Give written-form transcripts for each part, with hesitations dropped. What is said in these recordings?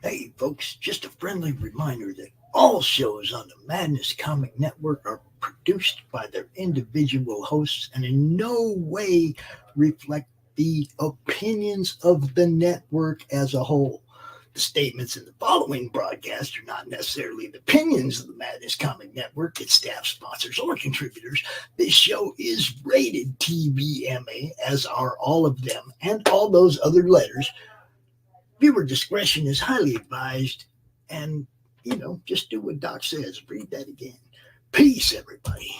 Hey, folks, just a friendly reminder that all shows on the Madness Comic Network are produced by their individual hosts and in no way reflect the opinions of the network as a whole. The statements in the following broadcast are not necessarily the opinions of the Madness Comic Network, its staff, sponsors, or contributors. This show is rated TVMA, as are all of them and all those other letters. Viewer discretion is highly advised. And, just do what Doc says. Read that again. Peace, everybody.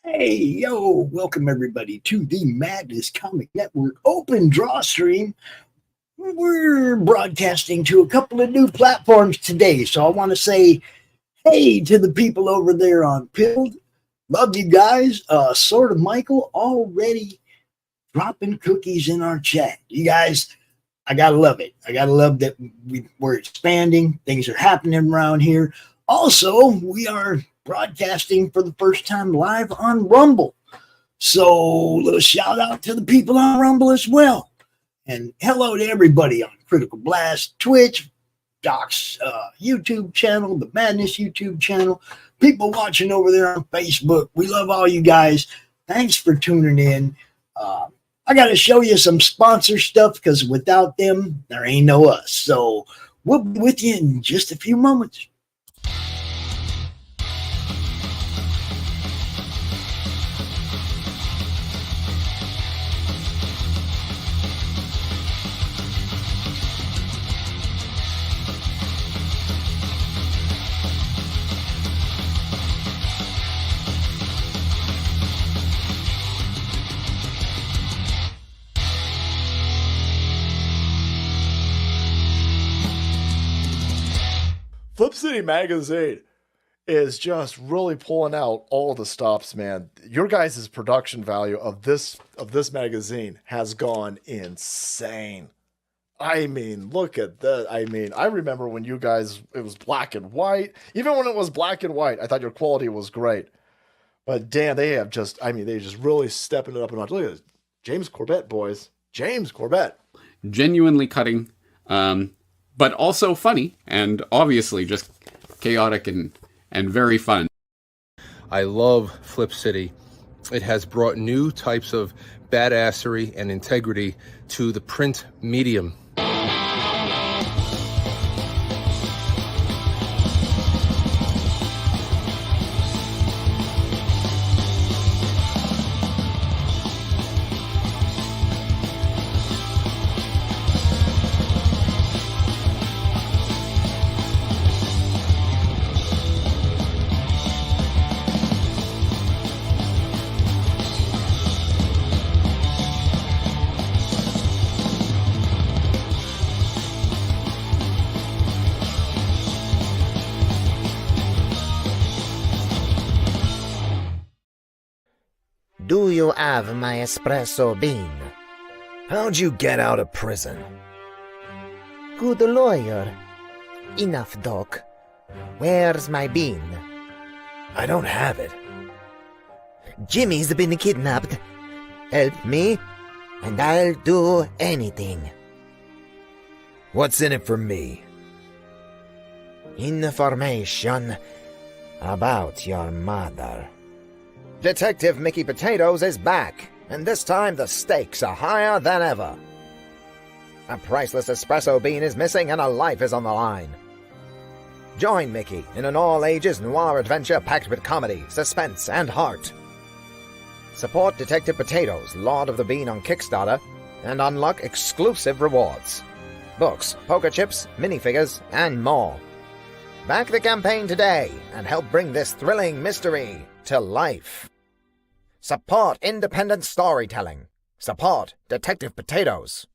Hey, yo, welcome everybody to the Madness Comic Network Open DrawStream. We're broadcasting to a couple of new platforms today, so I want to say hey to the people over there on Pilled. Love you guys. Sort of Michael already dropping cookies in our chat. You guys, I gotta love it. I gotta love that we're expanding. Things are happening around here. Also, we are broadcasting for the first time live on Rumble. So, a little shout out to the people on Rumble as well. And hello to everybody on Critical Blast, Twitch, Doc's YouTube channel, the Madness YouTube channel, people watching over there on Facebook. We love all you guys. Thanks for tuning in. I got to show you some sponsor stuff because without them, there ain't no us. So, we'll be with you in just a few moments. Flip City Magazine is just really pulling out all the stops, man. Your guys' production value of this magazine has gone insane. I mean, look at that. I mean, I remember when you guys, it was black and white. Even when it was black and white, I thought your quality was great. But damn, they just really stepping it up a notch. Look at this. James Corbett, boys. James Corbett. Genuinely cutting. But also funny, and obviously just chaotic and very fun. I love Flip City. It has brought new types of badassery and integrity to the print medium. Do you have my espresso bean? How'd you get out of prison? Good lawyer. Enough, Doc. Where's my bean? I don't have it. Jimmy's been kidnapped. Help me, and I'll do anything. What's in it for me? Information about your mother. Detective Mickey Potatoes is back, and this time the stakes are higher than ever. A priceless espresso bean is missing and a life is on the line. Join Mickey in an all-ages noir adventure packed with comedy, suspense, and heart. Support Detective Potatoes, Lord of the Bean on Kickstarter, and unlock exclusive rewards. Books, poker chips, minifigures, and more. Back the campaign today and help bring this thrilling mystery to life. Support independent storytelling. Support Detective Potatoes.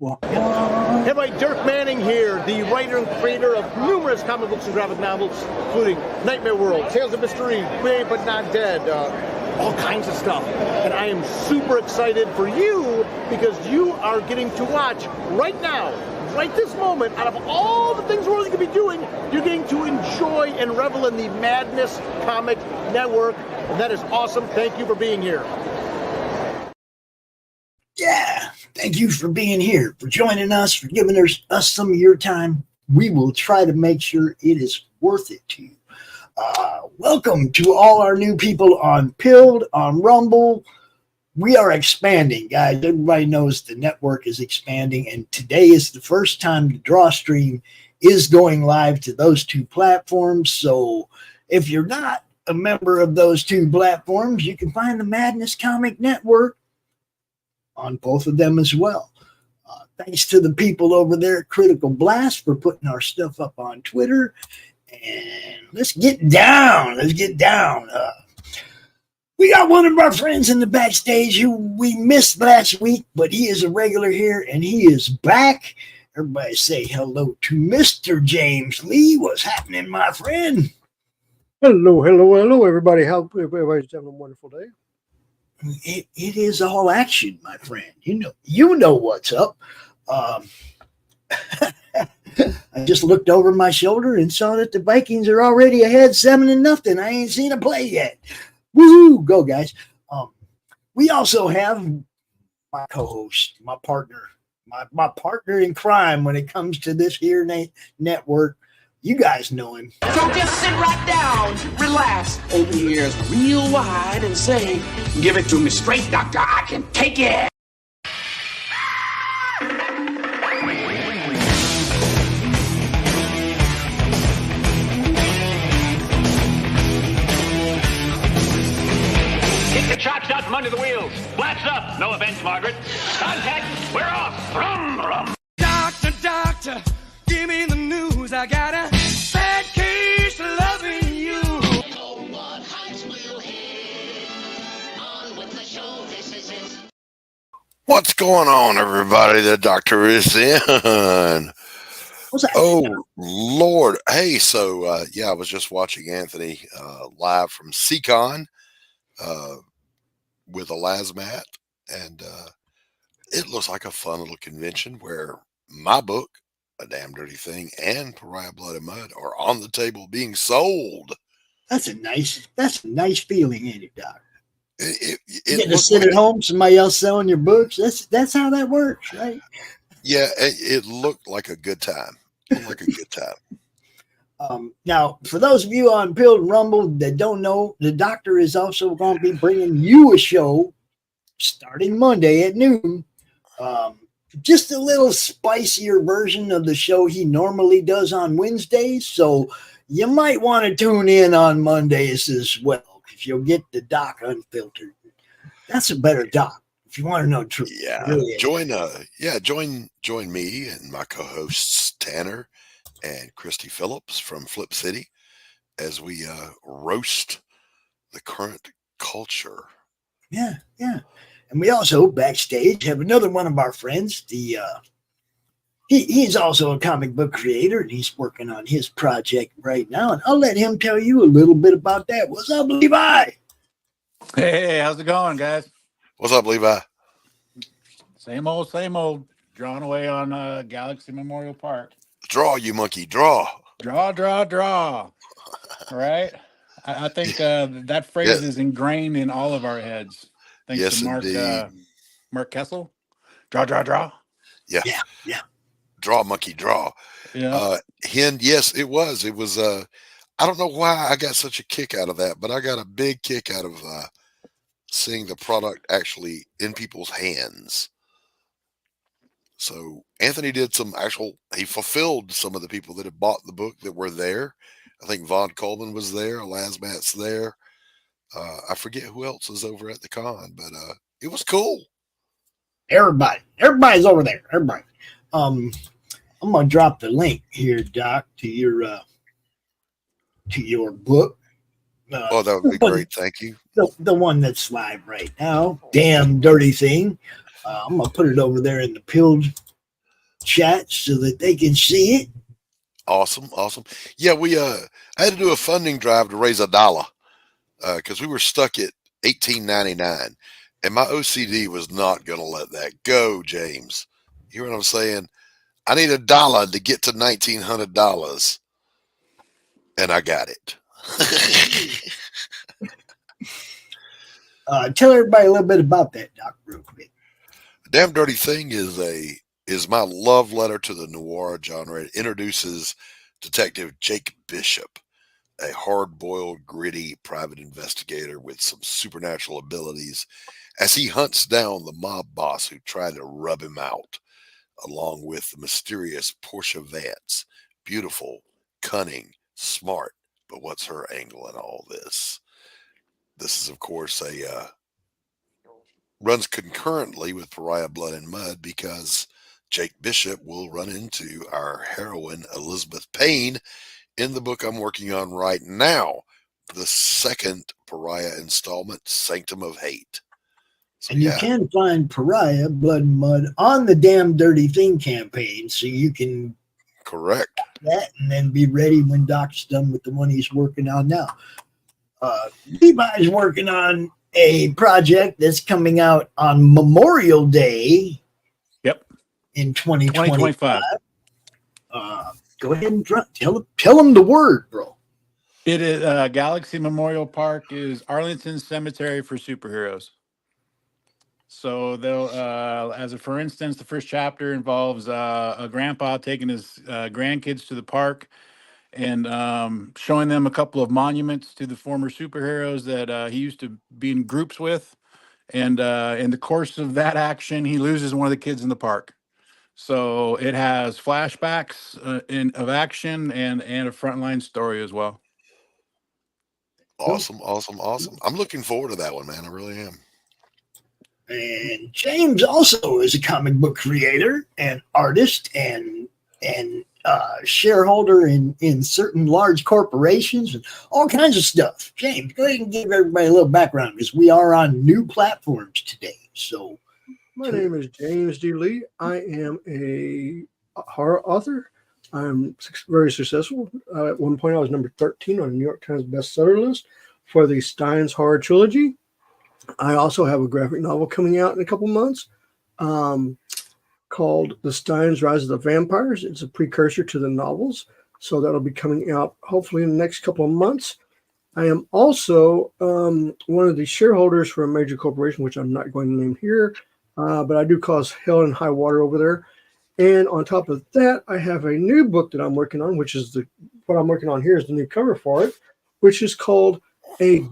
Hey, everybody, Dirk Manning here, the writer and creator of numerous comic books and graphic novels, including Nightmare World, Tales of Mystery, Brave But Not Dead, all kinds of stuff. And I am super excited for you because you are getting to watch right now, right this moment, out of all the things we're going to be doing, you're getting to enjoy and revel in the Madness Comic Network. And that is awesome. Thank you for being here. Yeah, thank you for being here, for joining us, for giving us some of your time. We will try to make sure it is worth it to you. Welcome to all our new people on Pilled, on Rumble. We are expanding, guys. Everybody knows the network is expanding, and today is the first time the DrawStream is going live to those two platforms. So if you're not a member of those two platforms, you can find the Madness Comic Network on both of them as well. Thanks to the people over there at Critical Blast for putting our stuff up on Twitter. And let's get down. We got one of our friends in the backstage who we missed last week, but he is a regular here and he is back. Everybody say hello to Mr. James Lee. What's happening, my friend? Hello, everybody. How everybody's having a wonderful day. It is all action, my friend. You know what's up. I just looked over my shoulder and saw that the Vikings are already ahead 7-0. I ain't seen a play yet. Woohoo! Go, guys. We also have my co-host, my partner, my partner in crime when it comes to this here network. You guys know him. So just sit right down, relax, open your ears real wide and say, give it to me straight, doctor, I can take it. Kick the chops out from under the wheels. Flaps up. No offense, Margaret. Contact. We're off. Rum. Doctor, give me the news. I got a bad case of loving you. What's going on, everybody? The doctor is in. Oh, Lord. Hey, so, I was just watching Anthony live from CCon with a Lazmat, and it looks like a fun little convention where my book, A Damn Dirty Thing, and Pariah Blood and Mud are on the table being sold. That's a nice feeling, ain't it, Doc? You getting to sit at home, somebody else selling your books. That's how that works, right? Yeah, it looked like a good time. Now, for those of you on Pilled and Rumble that don't know, the doctor is also going to be bringing you a show starting Monday at noon. Just a little spicier version of the show he normally does on Wednesdays. So you might want to tune in on Mondays as well, because you'll get the doc unfiltered. That's a better doc if you want to know the truth. Yeah. Really Join me and my co-hosts Tanner and Christy Phillips from Flip City as we roast the current culture. Yeah. And we also backstage have another one of our friends. He's also a comic book creator, and he's working on his project right now. And I'll let him tell you a little bit about that. What's up, Levi? Hey, how's it going, guys? What's up, Levi? Same old. Drawing away on Galaxy Memorial Park. Draw, you monkey, draw. Draw. Right? I think that phrase is ingrained in all of our heads. Thanks to Mark Kessel. Draw. Yeah. Draw, monkey, draw. Yeah. Yes, it was. It was. I don't know why I got such a kick out of that, but I got a big kick out of seeing the product actually in people's hands. So Anthony did he fulfilled some of the people that had bought the book that were there. I think Von Coleman was there, Lazmat's there. I forget who else was over at the con, but it was cool. Everybody's over there. Everybody. I'm gonna drop the link here, Doc, to your book. That would be great. Thank you. The one that's live right now. Damn Dirty Thing. I'm gonna put it over there in the Pilled chat so that they can see it. Awesome. Yeah, I had to do a funding drive to raise $1 because we were stuck at $18.99, and my OCD was not going to let that go, James. You hear what I'm saying? I need $1 to get to $1,900, and I got it. Tell everybody a little bit about that, Doc, real quick. Damn Dirty Thing is my love letter to the noir genre. It introduces Detective Jake Bishop, a hard-boiled, gritty private investigator with some supernatural abilities, as he hunts down the mob boss who tried to rub him out, along with the mysterious Portia Vance. Beautiful, cunning, smart, but what's her angle in all this? This is, of course, runs concurrently with Pariah Blood and Mud, because Jake Bishop will run into our heroine, Elizabeth Payne, in the book I'm working on right now, the second Pariah installment, Sanctum of Hate. So, and you can find Pariah Blood and Mud on the Damn Dirty Thing campaign, so you can correct that and then be ready when Doc's done with the one he's working on now. Levi's working on a project that's coming out on Memorial Day. Yep. In 2025. Go ahead and tell them the word, bro. It is Galaxy Memorial Park is Arlington Cemetery for Superheroes. So they'll, for instance, the first chapter involves a grandpa taking his grandkids to the park and showing them a couple of monuments to the former superheroes that he used to be in groups with. And in the course of that action, he loses one of the kids in the park. So it has flashbacks of action and a frontline story as well. Awesome. I'm looking forward to that one, man. I really am. And James also is a comic book creator and artist and shareholder in certain large corporations and all kinds of stuff. James, go ahead and give everybody a little background, because we are on new platforms today. So, my name is James D. Lee. I am a horror author. I'm very successful. At one point, I was number 13 on the New York Times bestseller list for the Stein's Horror Trilogy. I also have a graphic novel coming out in a couple months called The Steins Rise of the Vampires. It's a precursor to the novels, so that'll be coming out hopefully in the next couple of months. I am also one of the shareholders for a major corporation, which I'm not going to name here, but I do cause hell and high water over there. And on top of that, I have a new book that I'm working on, which is what I'm working on here is the new cover for it, which is called A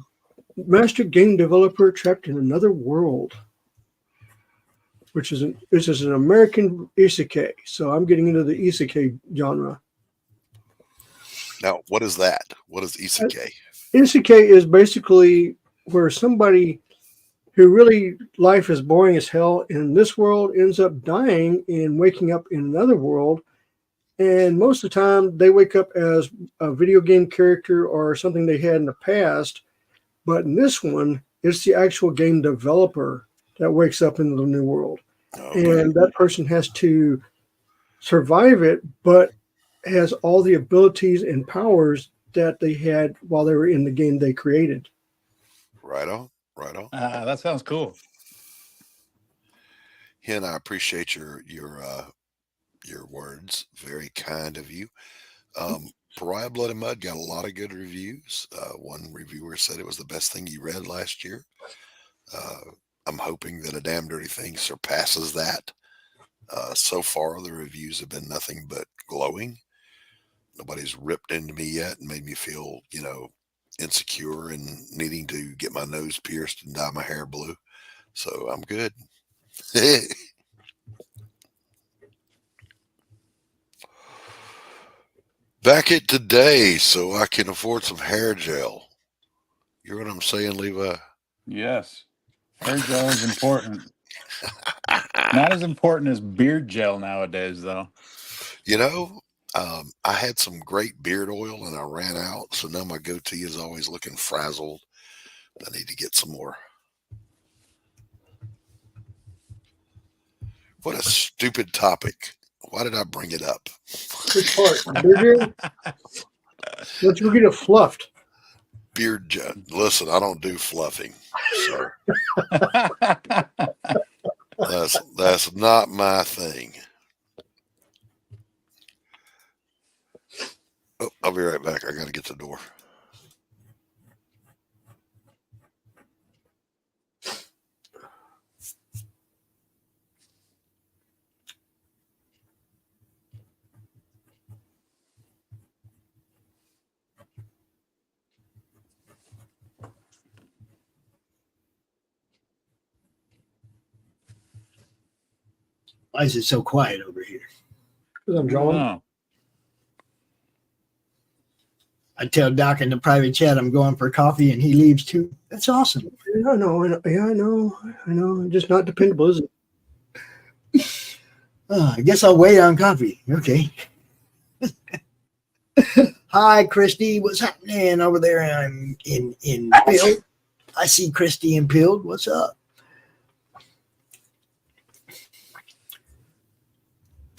Master Game Developer Trapped in Another World, which is an American isekai. So I'm getting into the isekai genre. Now, what is that? What is isekai? Isekai is basically where somebody who really life is boring as hell in this world ends up dying and waking up in another world. And most of the time they wake up as a video game character or something they had in the past. But in this one, it's the actual game developer that wakes up in the new world. Okay. And that person has to survive it, but has all the abilities and powers that they had while they were in the game they created. Right on. That sounds cool. Hen, I appreciate your words. Very kind of you. Pariah Blood and Mud got a lot of good reviews. One reviewer said it was the best thing he read last year. I'm hoping that A Damn Dirty Thing surpasses that. So far, the reviews have been nothing but glowing. Nobody's ripped into me yet and made me feel, insecure and needing to get my nose pierced and dye my hair blue. So I'm good. Back it today so I can afford some hair gel. You know what I'm saying, Levi? Yes. Hair gel is important. Not as important as beard gel nowadays, though. I had some great beard oil and I ran out. So now my goatee is always looking frazzled. I need to get some more. What a stupid topic. Why did I bring it up? Which part? Beard? Let's go get it fluffed. Beard jet. Listen, I don't do fluffing. So that's not my thing. Oh, I'll be right back. I got to get the door. Why is it so quiet over here? Because I'm drawing. I tell Doc in the private chat I'm going for coffee, and he leaves too. That's awesome. Yeah, I know. I know. Just not dependable, is it? I guess I'll wait on coffee. Okay. Hi, Christy. What's happening over there? I'm in Pilled. I see Christy in Pilled. What's up?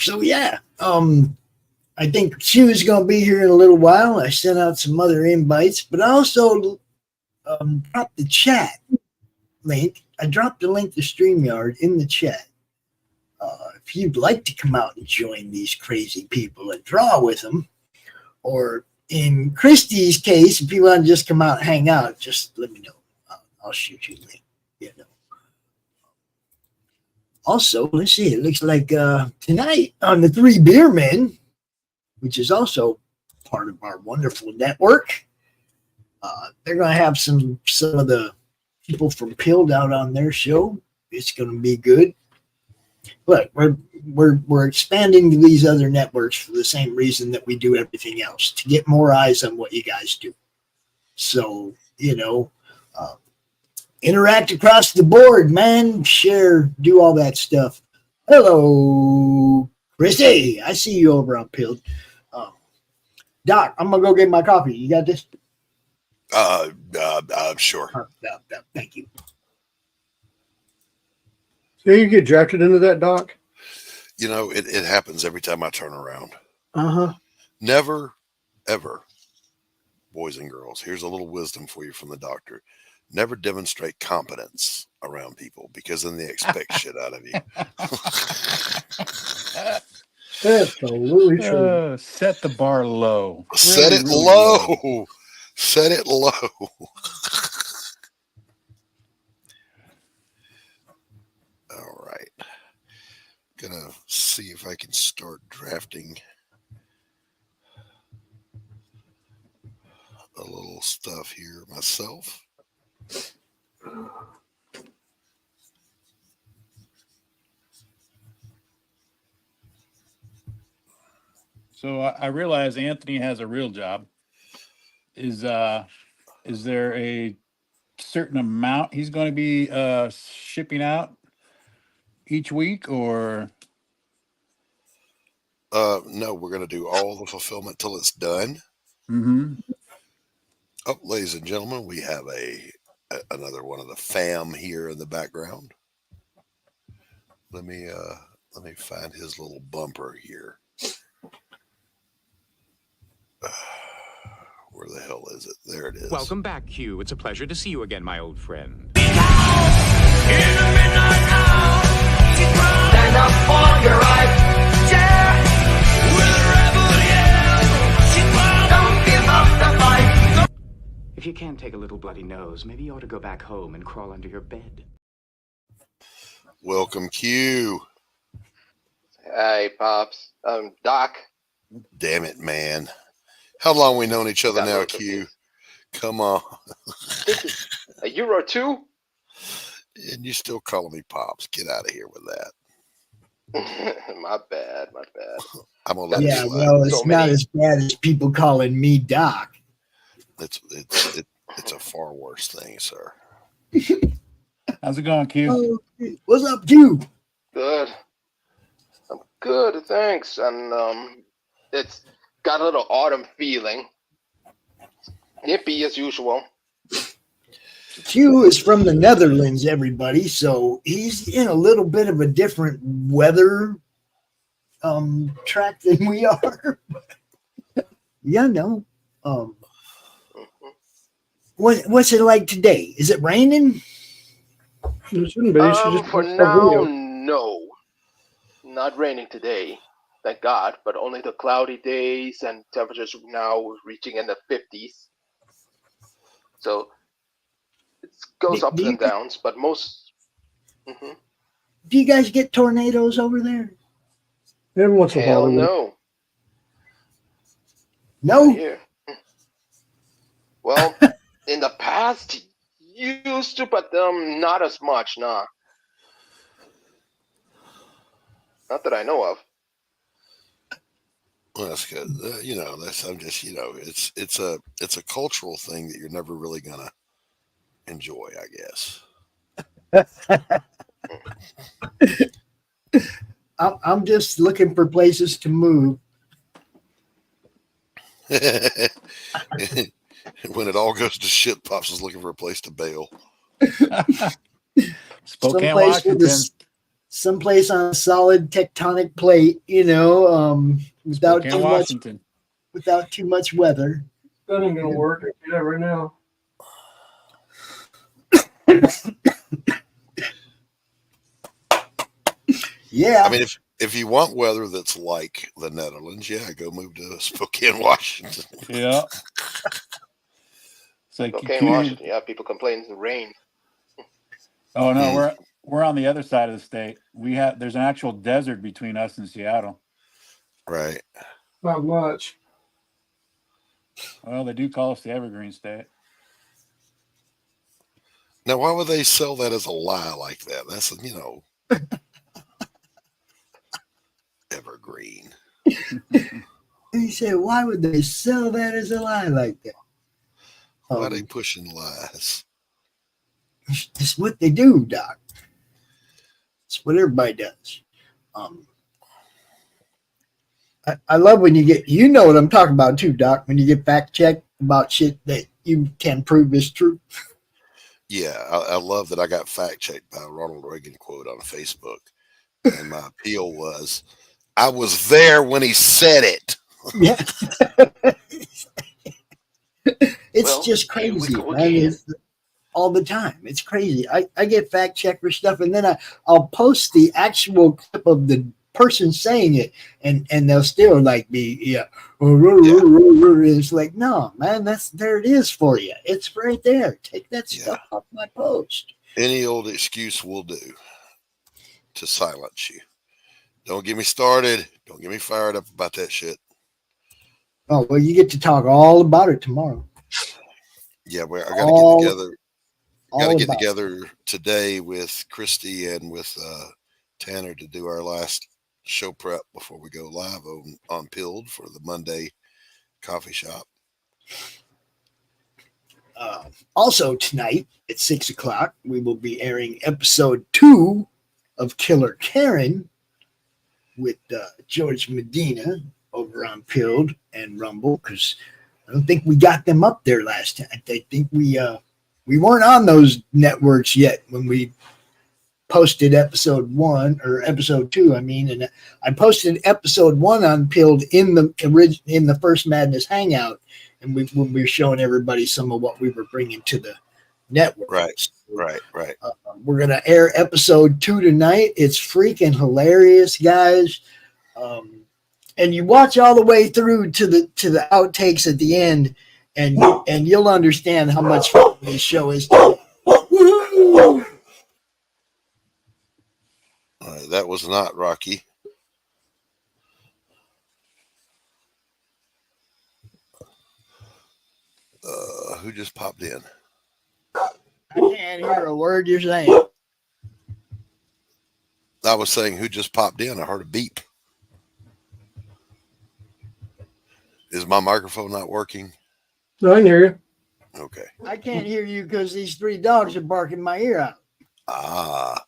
So yeah, I think she was going to be here in a little while. I sent out some other invites, but I also dropped the chat link. I dropped the link to StreamYard in the chat. If you'd like to come out and join these crazy people and draw with them, or in Christy's case, if you want to just come out and hang out, just let me know. I'll shoot you a link. You know. Also, let's see. It looks like tonight on the Three Beer Men, which is also part of our wonderful network, they're going to have some of the people from Pilled out on their show. It's going to be good. But we're expanding to these other networks for the same reason that we do everything else, to get more eyes on what you guys do. So, you know, interact across the board, man. Share, do all that stuff. Hello, Chrissy. I see you over on Pilled. Doc, I'm going to go get my coffee. You got this? Sure. Thank you. So you get drafted into that, Doc? You know, it happens every time I turn around. Uh-huh. Never, ever, boys and girls, here's a little wisdom for you from the doctor. Never demonstrate competence around people, because then they expect shit out of you. Absolutely true. Set the bar low. Set it low. Set it low. All right. Gonna see if I can start drafting a little stuff here myself. So I realize Anthony has a real job. Is there a certain amount he's going to be shipping out each week, or? No, we're going to do all the fulfillment till it's done. Mm-hmm. Oh, ladies and gentlemen, we have another one of the fam here in the background. Let me find his little bumper here. Where the hell is it? There it is. Welcome back, Q. It's a pleasure to see you again, my old friend. Stand up for your right. Yeah. We're the rebel, yeah. Don't give up the fight. If you can't take a little bloody nose, maybe you ought to go back home and crawl under your bed. Welcome, Q. Hey, Pops. Doc. Damn it, man. How long we known each other now, Q? Come on. A year or two? And you still calling me Pops. Get out of here with that. My bad. I'm gonna let Yeah, well, it's not as bad as people calling me Doc. It's a far worse thing, sir. How's it going, Q? What's up, Q? Good. I'm good, thanks. And it's got a little autumn feeling. Nippy as usual. Q is from the Netherlands, everybody, so he's in a little bit of a different weather track than we are. Yeah, no. What's it like today? Is it raining? It shouldn't be. It should just For be a now, video. no. Not raining today, thank God, but only the cloudy days and temperatures now reaching in the 50s. So it goes ups and downs, but most. Mhm. Do you guys get tornadoes over there? Every once in a while. Hell they will. no. No? Not here. Well, in the past, used to, but not as much, nah. Not that I know of. Well, that's good. You know, I'm just, you know, it's a cultural thing that you're never really gonna enjoy, I guess. I'm just looking for places to move. When it all goes to shit, Pops is looking for a place to bail. Spokane, Washington. Someplace on a solid tectonic plate, you know, without Spokane, too Washington. much, without too much weather. That ain't gonna work. I can do that right now. Yeah. I mean, if you want weather that's like the Netherlands, yeah, go move to Spokane, Washington. Yeah. It's like Spokane, Washington. Yeah, people complain it's the rain. Oh no, we're on the other side of the state. There's an actual desert between us and Seattle. Right. Not much. Well, they do call us the Evergreen State. Now, why would they sell that as a lie like that? That's, you know, evergreen. He said, why would they sell that as a lie like that? Why are they pushing lies? It's what they do, Doc. It's what everybody does. I love when you get, you know what I'm talking about too, Doc, when you get fact checked about shit that you can prove is true. Yeah, I love that I got fact checked by a Ronald Reagan quote on Facebook. And my appeal was, I was there when he said it. Yeah. It's just crazy, man. It's all the time. It's crazy. I get fact checked for stuff, and then I'll post the actual clip of the person saying it, and they'll still like be, yeah. It's like, no, man, there it is for you. It's right there. Take that stuff off my post. Any old excuse will do to silence you. Don't get me started. Don't get me fired up about that shit. Oh, well, you get to talk all about it tomorrow. Yeah, I got to get together. Got to get together today with Christy and with Tanner to do our last show prep before we go live on Pilled for the Monday coffee shop. Also tonight at 6:00, we will be airing episode 2 of Killer Karen with George Medina over on Pilled and Rumble, because I don't think we got them up there last time. I think we weren't on those networks yet when we posted episode 1 or episode 2. I mean, and I posted episode 1 on Pilled in the First Madness Hangout, and when we were showing everybody some of what we were bringing to the network. Right. We're gonna air episode 2 tonight. It's freaking hilarious, guys. And you watch all the way through to the outtakes at the end, and you'll understand how much fun this show is. All right, that was not Rocky. Who just popped in? I can't hear a word you're saying. I was saying who just popped in. I heard a beep. Is my microphone not working? No, I can hear you. Okay. I can't hear you because these 3 dogs are barking my ear out.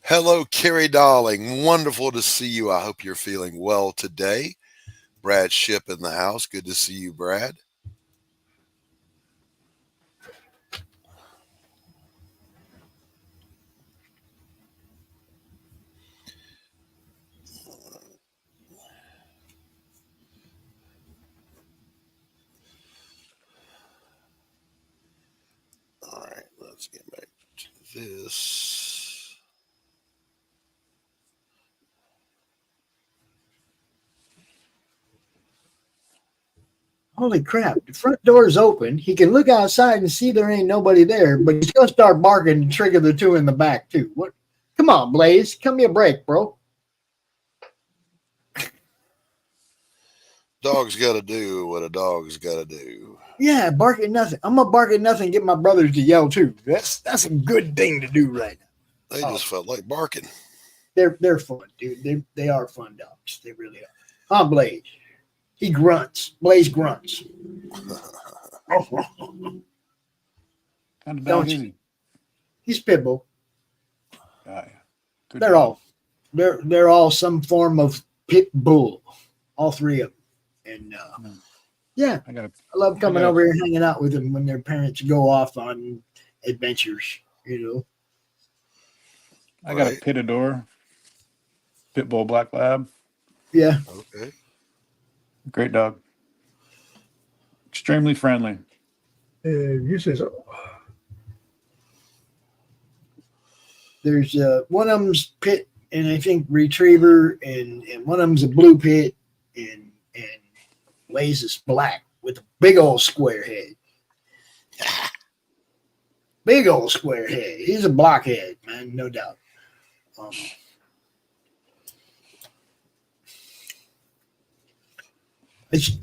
Hello, Carrie darling. Wonderful to see you. I hope you're feeling well today. Brad Ship in the house. Good to see you, Brad. this. Holy crap. The front door is open. He can look outside and see there ain't nobody there, but he's going to start barking and trigger the two in the back, too. What? Come on, Blaze. Cut me a break, bro. Dog's got to do what a dog's got to do. Yeah, bark at nothing. I'm going to bark at nothing and get my brothers to yell, too. That's a good thing to do right now. They just felt like barking. They're fun, dude. They are fun dogs. They really are. Huh, Blaze? He grunts. Blaze grunts. Kind of dog is he? He's Pitbull. Yeah. They're all some form of pit bull. All three of them. And yeah, I love coming over here and hanging out with them when their parents go off on adventures, you know. I got a Pitador, Pitbull Black Lab. Yeah. Okay. Great dog. Extremely friendly. You say so. There's one of them's pit and I think retriever, and one of them's a blue pit, and Blaze is black with a big old square head. Big old square head. He's a blockhead, man, no doubt.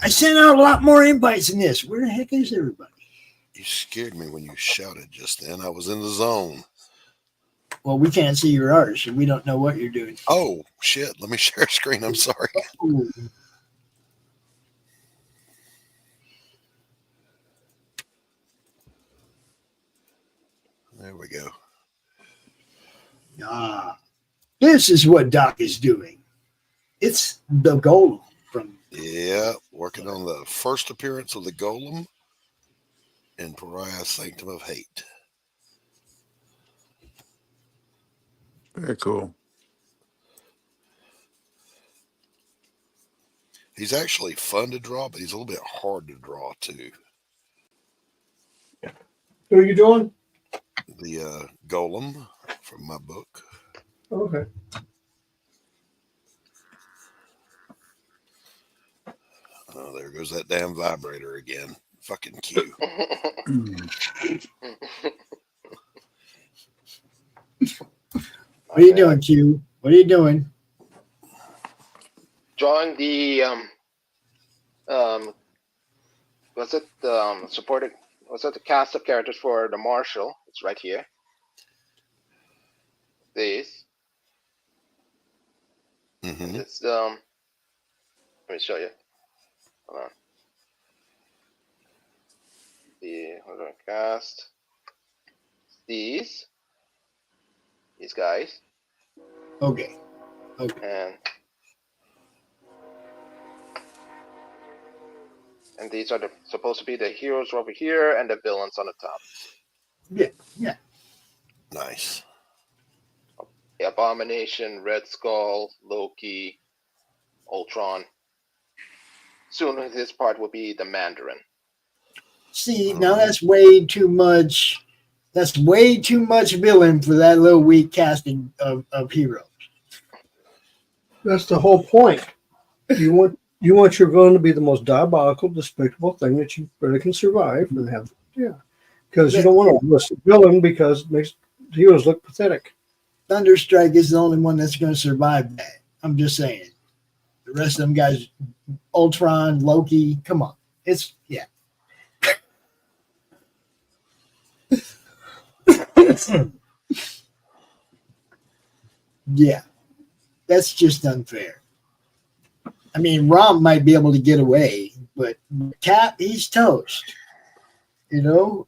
I sent out a lot more invites than this. Where the heck is everybody? You scared me when you shouted just then. I was in the zone. Well, we can't see your artist, and we don't know what you're doing. Oh, shit. Let me share a screen. I'm sorry. Ooh. There we go. This is what Doc is doing. It's the Golem from... Yeah, working on the first appearance of the Golem in Pariah Sanctum of Hate. Very cool. He's actually fun to draw, but he's a little bit hard to draw, too. Who are you doing? The Golem from my book. Okay. Oh, there goes that damn vibrator again. Fucking Q. What are you doing, Q? What are you doing? Drawing the supported, the cast of characters for the Marshal? It's right here. These. Mm-hmm. It's let me show you. Hold on. Hold on, cast. These guys. Okay. And these are supposed to be the heroes over here and the villains on the top. Yeah. Nice. The Abomination, Red Skull, Loki, Ultron. Soon this part will be the Mandarin. See, now that's way too much. That's way too much villain for that little weak casting of heroes. That's the whole point. You want your villain to be the most diabolical, despicable thing that you really can survive and have. Yeah, because you don't want to list a villain because it makes the heroes look pathetic. Thunderstrike is the only one that's going to survive that. I'm just saying. The rest of them guys, Ultron, Loki, come on. It's, yeah. Yeah. That's just unfair. I mean, Rom might be able to get away, but Cap, he's toast. You know?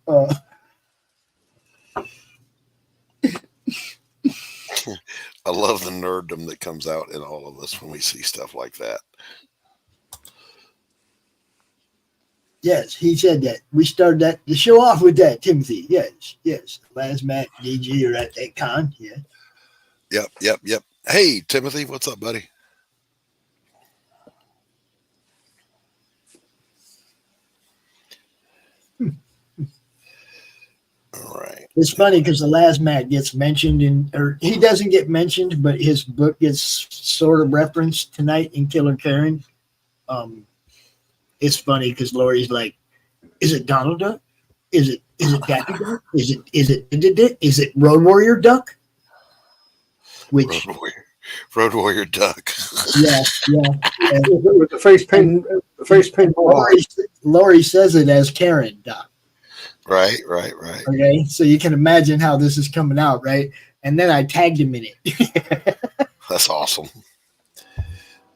I love the nerddom that comes out in all of us when we see stuff like that. Yes, he said that. We started that to show off with that, Timothy. Yes. Last Matt, DG are at that con. Yeah. Yep. Hey, Timothy, what's up, buddy? All right. It's funny because the last Matt gets mentioned or he doesn't get mentioned, but his book gets sort of referenced tonight in Killer Karen. It's funny because Laurie's like, "Is it Donald Duck? Is it Daffy Duck? Is it Road Warrior Duck?" Which Road Warrior Duck. Yeah. With the face paint. Laurie says it as Karen Duck. Right. Okay, so you can imagine how this is coming out, right? And then I tagged him in it. That's awesome.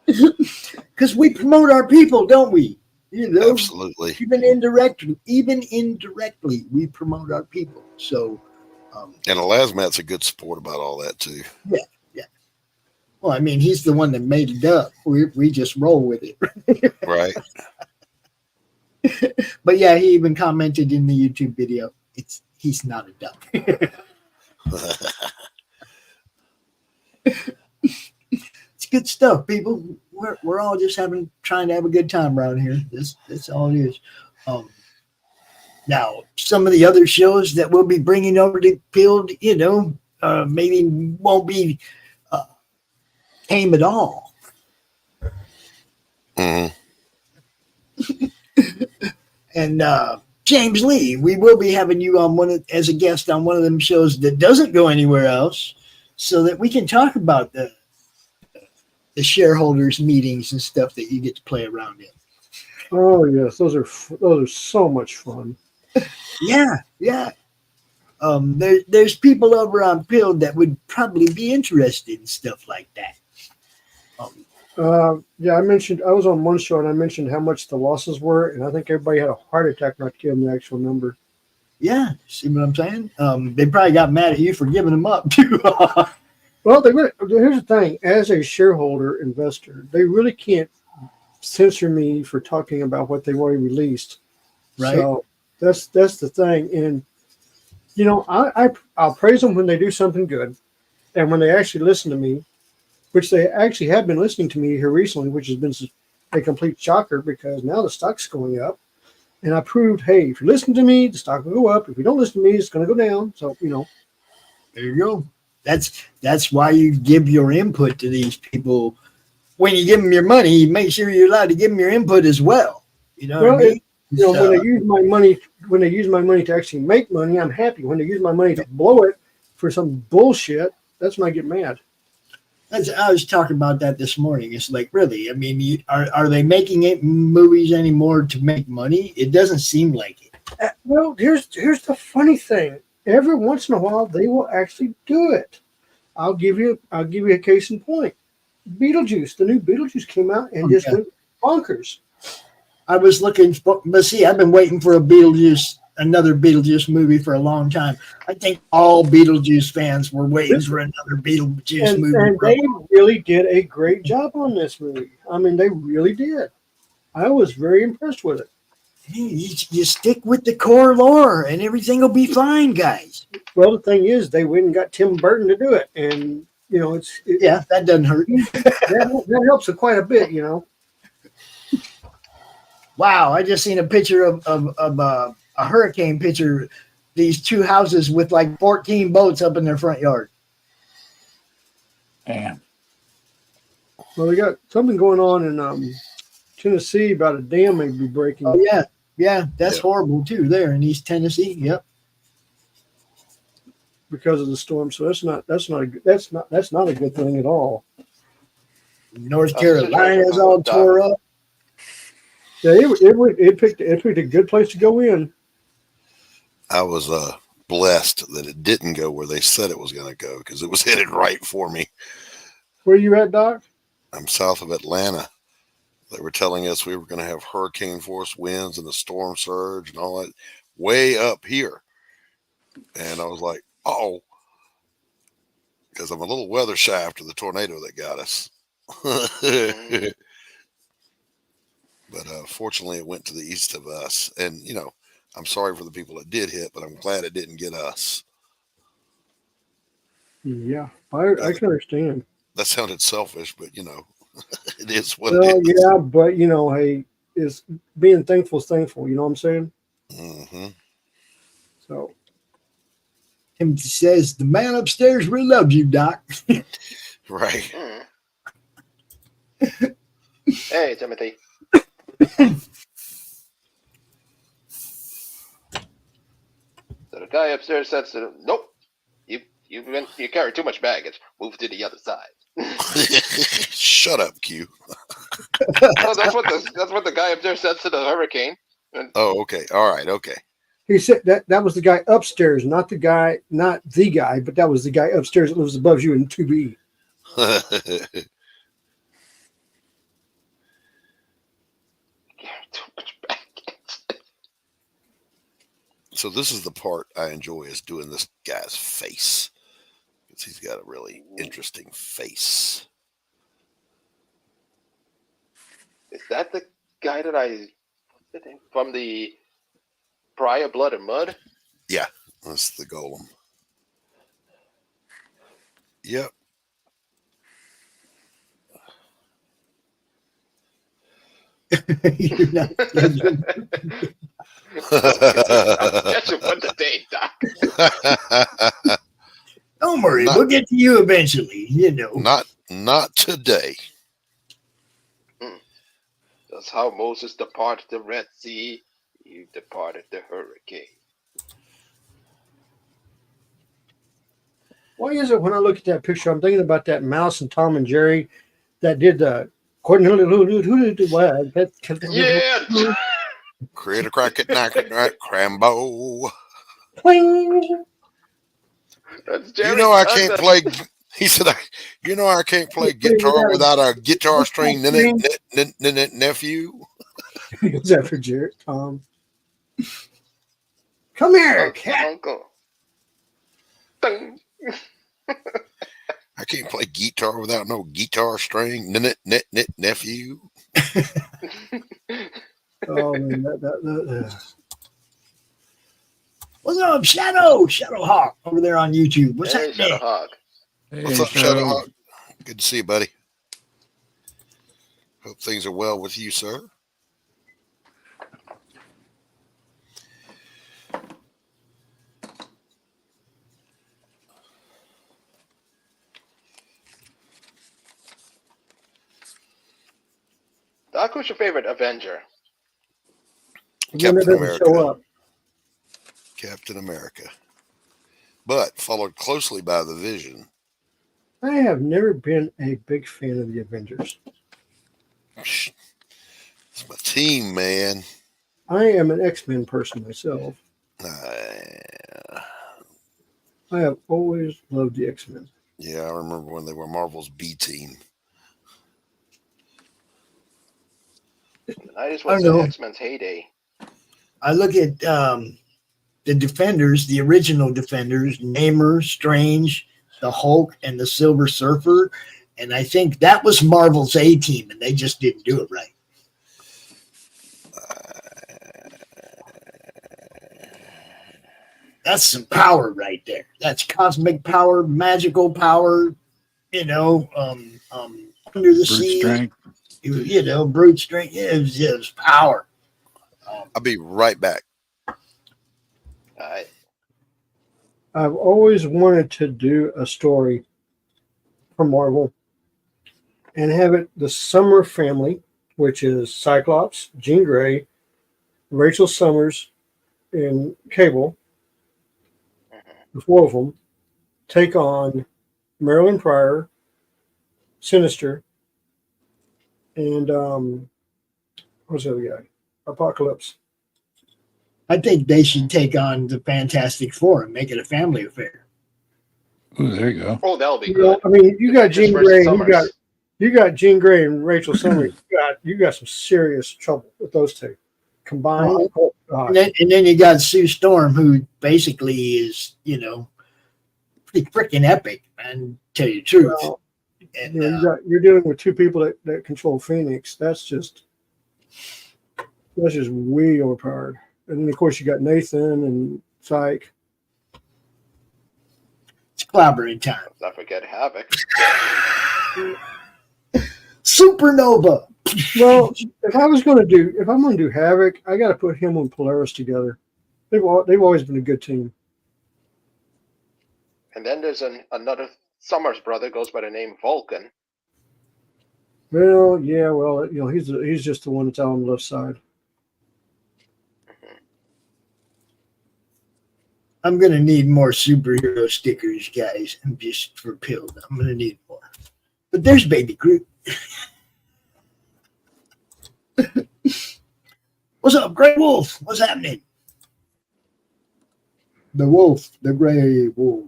Because we promote our people, don't we? You know, absolutely. Even indirectly, we promote our people. So, and Elasmat's a good sport about all that too. Yeah. Well, I mean, he's the one that made it up. We just roll with it, right? But yeah, he even commented in the YouTube video, he's not a duck. It's good stuff, people. We're all just trying to have a good time around here. That's all it is. Now, some of the other shows that we'll be bringing over to Pilled, maybe won't be tame at all. Mm-hmm. And James Lee, we will be having you on as a guest on one of them shows that doesn't go anywhere else, so that we can talk about the shareholders meetings and stuff that you get to play around in. Oh yes, those are so much fun. Yeah. There's people over on Pilled that would probably be interested in stuff like that. Yeah, I was on one show and I mentioned how much the losses were, and I think everybody had a heart attack not giving the actual number. Yeah, see what I'm saying? They probably got mad at you for giving them up too. Well, here's the thing: as a shareholder investor, they really can't censor me for talking about what they've already released. Right. So that's the thing, and I'll praise them when they do something good, and when they actually listen to me. Which they actually have been listening to me here recently, which has been a complete shocker because now the stock's going up. And I proved, hey, if you listen to me, the stock will go up. If you don't listen to me, it's going to go down. So, There you go. That's why you give your input to these people. When you give them your money, make sure you're allowed to give them your input as well. You know what I mean? When they use my money to actually make money, I'm happy. When they use my money to blow it for some bullshit, that's when I get mad. I was talking about that this morning. It's like, really? I mean, are they making movies anymore to make money? It doesn't seem like it. Well, here's the funny thing. Every once in a while, they will actually do it. I'll give you a case in point. Beetlejuice, the new Beetlejuice came out and just went bonkers. I was looking for, but see, I've been waiting for another Beetlejuice movie for a long time. I think all Beetlejuice fans were waiting for another Beetlejuice movie. And they really did a great job on this movie. I mean, they really did. I was very impressed with it. Hey, you stick with the core lore and everything will be fine, guys. Well, the thing is, they went and got Tim Burton to do it. And, that doesn't hurt. that helps it quite a bit, Wow, I just seen a picture of a hurricane picture. These two houses with like 14 boats up in their front yard. Damn. Well, they got something going on in Tennessee about a dam may be breaking. Oh yeah, that's horrible too. There in East Tennessee. Yep. Because of the storm, so that's not a good thing at all. North Carolina's all tore up. Yeah, it picked a good place to go in. I was blessed that it didn't go where they said it was going to go because it was headed right for me. Where you at, Doc? I'm south of Atlanta. They were telling us we were going to have hurricane force winds and a storm surge and all that way up here. And I was like, oh, because I'm a little weather shy after the tornado that got us. But fortunately, it went to the east of us. And, I'm sorry for the people it did hit, but I'm glad it didn't get us. Yeah, I can understand. That sounded selfish, but, it is what it is. Yeah, but, hey, it's being thankful is thankful. You know what I'm saying? Mm-hmm. So, Him says, the man upstairs really loves you, Doc. Right. Hey, Timothy. So the guy upstairs says to him, nope, you carry too much baggage. Move to the other side. Shut up, Q. Oh, that's what the guy upstairs says to the hurricane. Oh, okay. All right. Okay. He said that was the guy upstairs, not the guy, but that was the guy upstairs that lives above you in 2B. So this is the part I enjoy, is doing this guy's face, because he's got a really interesting face. Is that the guy that from the Prior Blood and Mud? Yeah, that's the golem. Yep. You're not. That should put the date, Doc. Don't worry, we'll get to you eventually. You know. Not today. That's how Moses departed the Red Sea. You departed the hurricane. Why is it when I look at that picture, I'm thinking about that mouse and Tom and Jerry that did the yeah. Create a crack at Crambo. That's You know I can't play. He said, "You know I can't play guitar without a guitar string nephew." He goes after Jared. Tom, come here, cat. Uncle. I can't play guitar without no guitar string nephew. Oh man, What's up, Shadowhawk over there on YouTube? What's Hey, happening? Shadowhawk. What's up, Shadowhawk? Good to see you, buddy. Hope things are well with you, sir. Doc, who's your favorite Avenger? Captain America. Captain America. But followed closely by the Vision. I have never been a big fan of the Avengers. It's my team, man. I am an X-Men person myself. I have always loved the X-Men. Yeah, I remember when they were Marvel's B team. I just want to say X-Men's heyday. I look at the Defenders, the original Defenders, Namor, Strange, the Hulk, and the Silver Surfer, and I think that was Marvel's A team, and they just didn't do it right. That's some power right there. That's cosmic power, magical power. You know, under the sea. Strength. You know, brute strength. It was power. I'll be right back. All right. I've always wanted to do a story for Marvel and have it the Summer family, which is Cyclops, Jean Grey, Rachel Summers, and Cable, the four of them, take on Marilyn Pryor, Sinister, and what's the other guy? Apocalypse. I think they should take on the Fantastic Four and make it a family affair. Oh, there you go. Oh, that'll be good. I mean, you got Jean Grey, Summers. you got Jean Grey and Rachel Summers. You got some serious trouble with those two combined. Oh, and then you got Sue Storm, who basically is, you know, pretty freaking epic, man, to tell you the truth. Well, and, you're dealing with two people that control Phoenix. That's just way overpowered. And then, of course, you got Nathan and Psyche. It's clobbering time. Let's not forget Havoc. Supernova. Well, if I'm going to do Havoc, I got to put him and Polaris together. They've always been a good team. And then there's another Summers brother goes by the name Vulcan. Well, yeah, well, he's just the one that's out on the left side. I'm gonna need more superhero stickers, guys. I'm just for pills. I'm gonna need more. But there's Baby Groot. What's up, Grey Wolf? What's happening? The wolf, the Grey Wolf.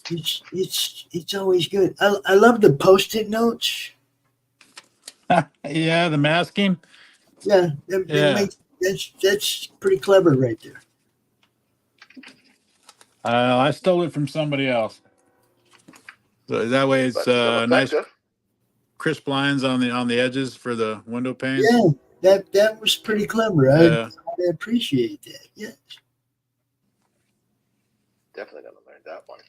It's always good. I love the post-it notes. Yeah, the masking. Yeah, Yeah. That's pretty clever right there. I stole it from somebody else. So that way it's But still nice effective. crisp lines on the edges for the window panes. Yeah, that was pretty clever. Yeah. I appreciate that. Yes. Definitely gonna learn that one.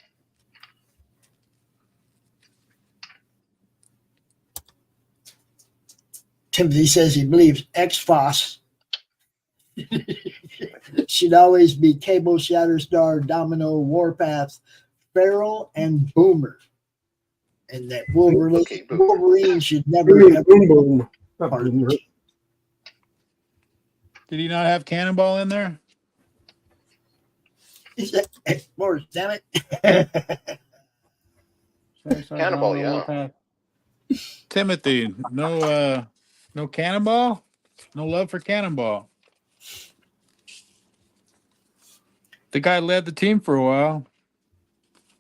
Timothy says he believes X-Foss should always be Cable, Shatterstar, Domino, Warpath, Feral, and Boomer. And that Wolverine should never ever Boom. part of the team. Did he not have Cannonball in there? Is that Morris? Damn it. Cannonball, yeah. Timothy, no Cannonball? No love for Cannonball. The guy led the team for a while.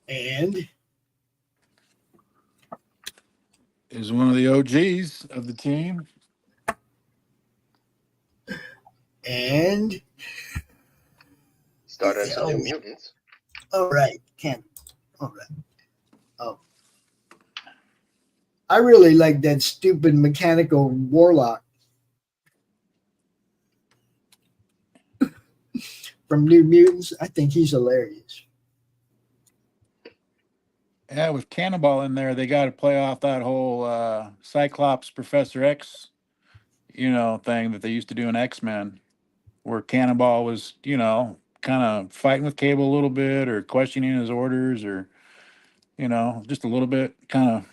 And is one of the OGs of the team. And started some New Mutants. All right, Ken. All right. Oh, I really like that stupid mechanical warlock from New Mutants. I think he's hilarious. Yeah, with Cannonball in there, they got to play off that whole Cyclops Professor X, thing that they used to do in X-Men, where Cannonball was, kind of fighting with Cable a little bit or questioning his orders or, just a little bit, kind of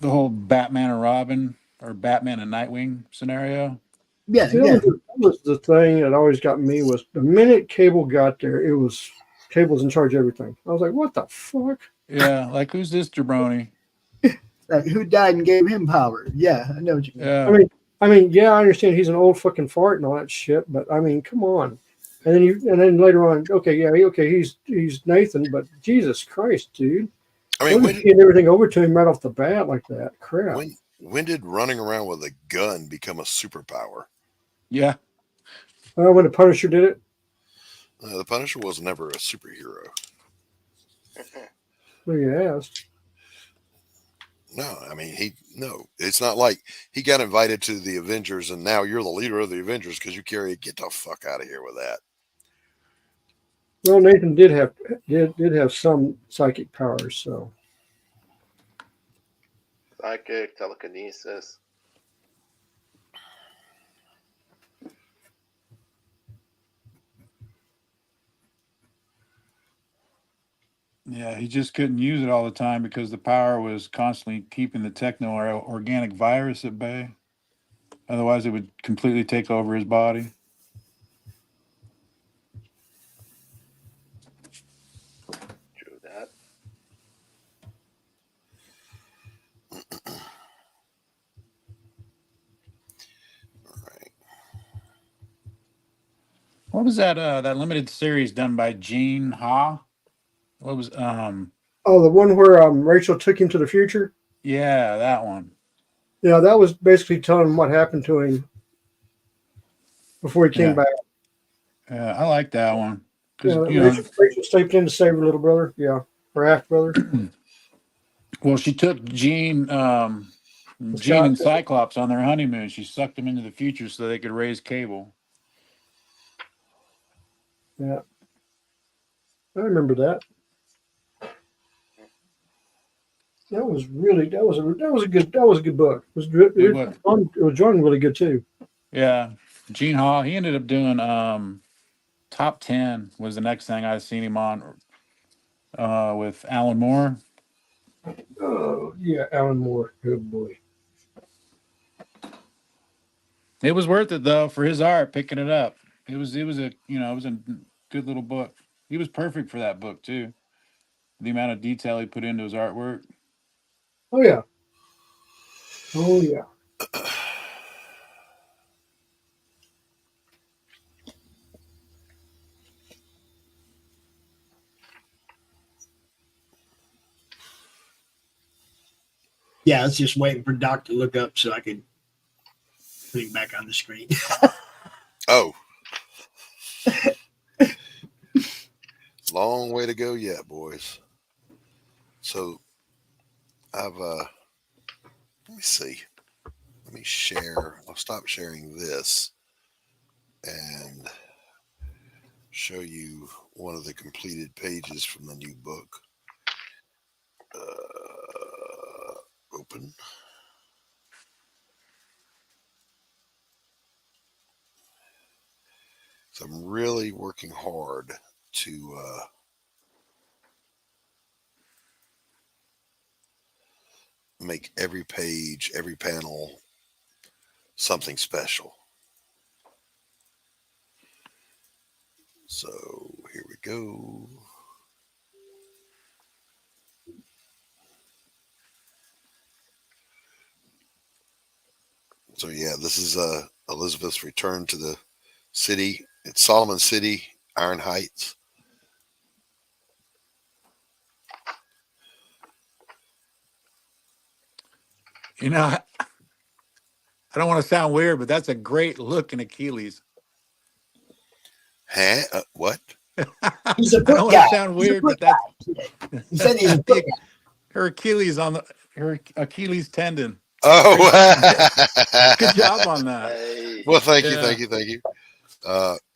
the whole Batman and Robin or Batman and Nightwing scenario. Yeah, See, that was the thing that always got me was the minute Cable got there, it was Cable's in charge of everything. I was like, what the fuck? Yeah, like who's this jabroni? Like who died and gave him power? Yeah, I know what you mean. Yeah. I mean, yeah, I understand he's an old fucking fart and all that shit, but I mean, come on. And then later on, he's Nathan, but Jesus Christ, dude. I mean, when getting everything over to him right off the bat like that, crap. When did running around with a gun become a superpower? Yeah. When the Punisher did it. The Punisher was never a superhero. Well, you asked. No, I mean, it's not like he got invited to the Avengers and now you're the leader of the Avengers because you carry it. Get the fuck out of here with that. Well, Nathan did have some psychic powers, so. Psychic, telekinesis. Yeah, he just couldn't use it all the time because the power was constantly keeping the techno or organic virus at bay. Otherwise, it would completely take over his body. True that. What was that limited series done by Gene Ha? What was Oh, the one where Rachel took him to the future? Yeah, that one. Yeah, that was basically telling him what happened to him before he came back. Yeah, I like that one. Yeah, Rachel stepped in to save her little brother. Yeah, her half brother. Well, she took Gene and Cyclops on their honeymoon. She sucked them into the future so they could raise Cable. Yeah, I remember that. That was a good book. It was good. It was drawn really good too. Yeah, Gene Hall, he ended up doing Top 10 was the next thing I seen him on with Alan Moore. Oh, yeah, Alan Moore. Good boy. It was worth it though for his art, picking it up. It was a good little book. He was perfect for that book too. The amount of detail he put into his artwork. Oh, yeah. Oh, yeah. Yeah, I was just waiting for Doc to look up so I could put him back on the screen. Oh. Long way to go yet, boys. So I've let me see. Let me share. I'll stop sharing this and show you one of the completed pages from the new book. Open. So I'm really working hard to make every page, every panel something special. So here we go. So yeah, this is Elizabeth's return to the city. It's Solomon City, Iron Heights. You know, I don't want to sound weird, but that's a great look in Achilles. Huh? What? He's a I don't book want guy. to sound He's a weird, book but that's guy. He said he's a book guy. her Achilles her Achilles tendon. Oh, Good job on that. Hey, well, thank you.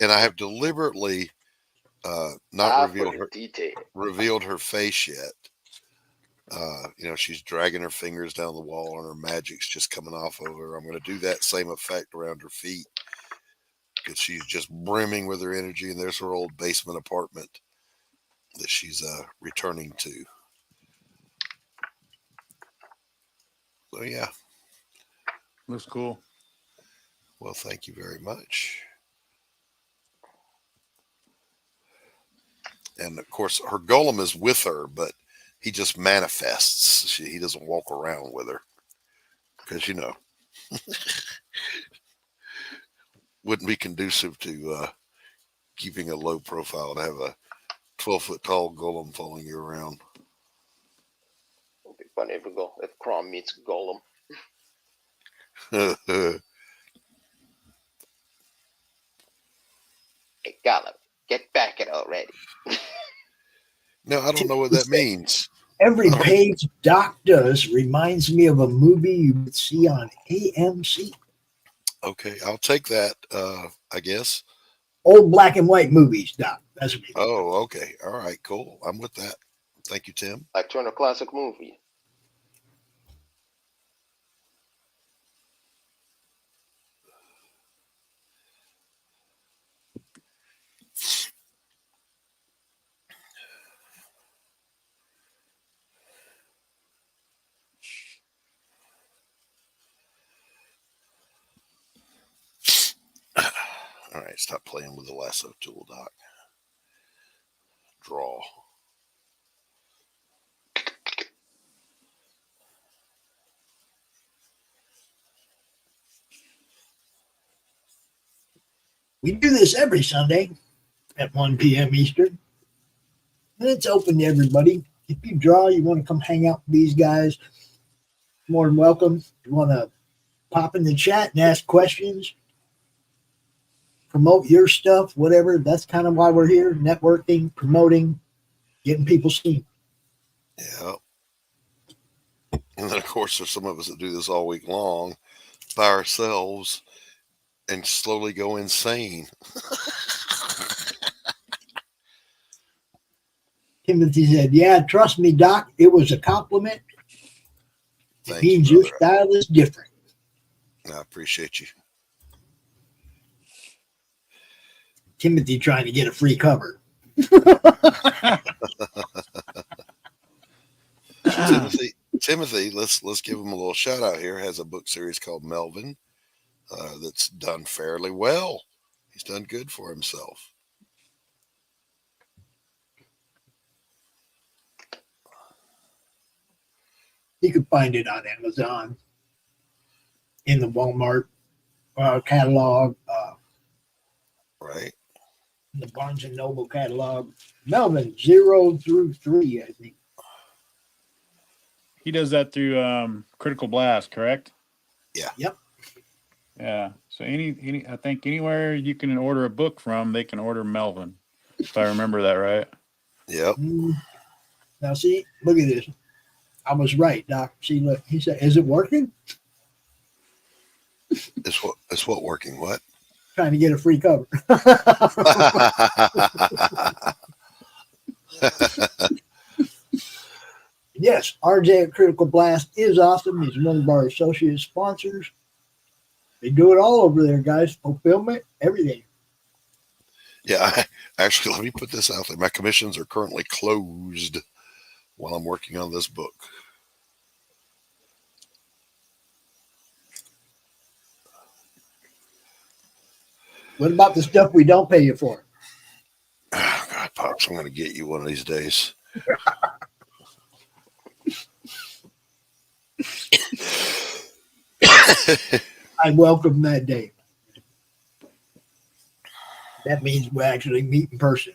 And I have deliberately not revealed her face yet. She's dragging her fingers down the wall and her magic's just coming off of her. I'm going to do that same effect around her feet because she's just brimming with her energy, and there's her old basement apartment that she's returning to. So yeah. Looks cool. Well, thank you very much. And of course, her golem is with her, but he just manifests. He doesn't walk around with her because, wouldn't be conducive to keeping a low profile to have a 12-foot tall golem following you around. it'd be funny if Crom meets Golem. Hey, Gollum, get back it already. No, I don't know what that means. Every page Doc does reminds me of a movie you would see on AMC. Okay, I'll take that, I guess. Old black and white movies, Doc. That's what Oh, okay. All right, cool. I'm with that. Thank you, Tim. Like Turner Classic Movie. All right, stop playing with the lasso tool, Doc. Draw. We do this every Sunday at 1 p.m. Eastern. And it's open to everybody. If you draw, you want to come hang out with these guys, more than welcome. If you want to pop in the chat and ask questions, promote your stuff, whatever. That's kind of why we're here, networking, promoting, getting people seen. Yeah. And then, of course, there's some of us that do this all week long by ourselves and slowly go insane. Timothy said, yeah, trust me, Doc, it was a compliment. It means your style is different. I appreciate you. Timothy trying to get a free cover. Timothy, let's give him a little shout out here. Has a book series called Melvin that's done fairly well. He's done good for himself. You could find it on Amazon, in the Walmart catalog, right? The Barnes and Noble catalog. Melvin 0 through 3, I think. He does that through Critical Blast, correct? Yeah. Yep. Yeah. So any I think anywhere you can order a book from, they can order Melvin. If I remember that right. Yep. Now see, look at this. I was right, Doc. See, look, he said, "Is it working?" It's what working? What? Trying to get a free cover. Yes, RJ at Critical Blast is awesome. He's one of our associate sponsors. They do it all over there, guys. Fulfillment, everything. Yeah, actually, let me put this out there. My commissions are currently closed while I'm working on this book. What about the stuff we don't pay you for? Oh, God, Pops, I'm going to get you one of these days. I welcome that day. That means we actually meet in person.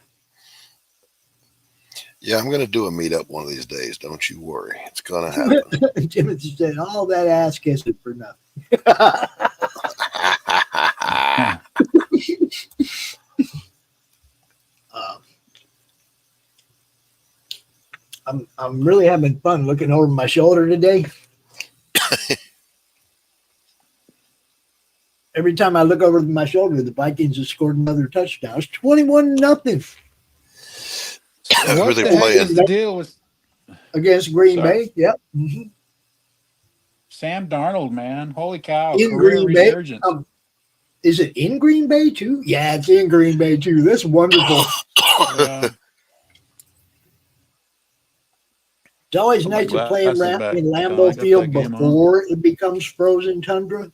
Yeah, I'm going to do a meetup one of these days. Don't you worry. It's going to happen. Timothy said, all that ass kissing for nothing. I'm really having fun looking over my shoulder today. Every time I look over my shoulder, the Vikings have scored another touchdown. It's 21-0. What the heck is the deal with against Green Bay? Yep. Mm-hmm. Sam Darnold, man. Holy cow. In Career Green Bay. resurgence. Is it in Green Bay too? Yeah, it's in Green Bay too. That's wonderful. It's always nice to play in Lambeau Field before it becomes frozen tundra.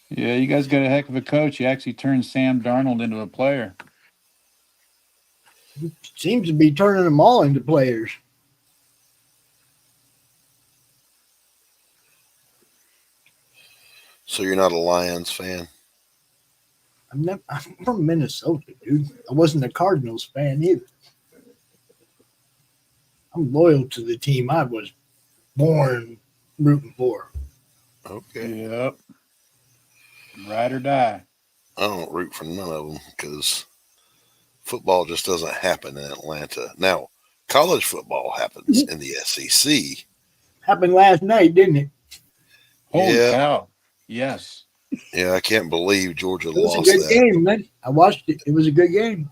Yeah, you guys got a heck of a coach. You actually turned Sam Darnold into a player. Seems to be turning them all into players. So you're not a Lions fan? I'm from Minnesota, dude. I wasn't a Cardinals fan either. I'm loyal to the team I was born rooting for. Okay. Yep. Ride or die. I don't root for none of them because football just doesn't happen in Atlanta. Now, college football happens in the SEC. Happened last night, didn't it? Holy cow. Yes. Yeah, I can't believe Georgia It was lost a good that. game, man. I watched it. It was a good game.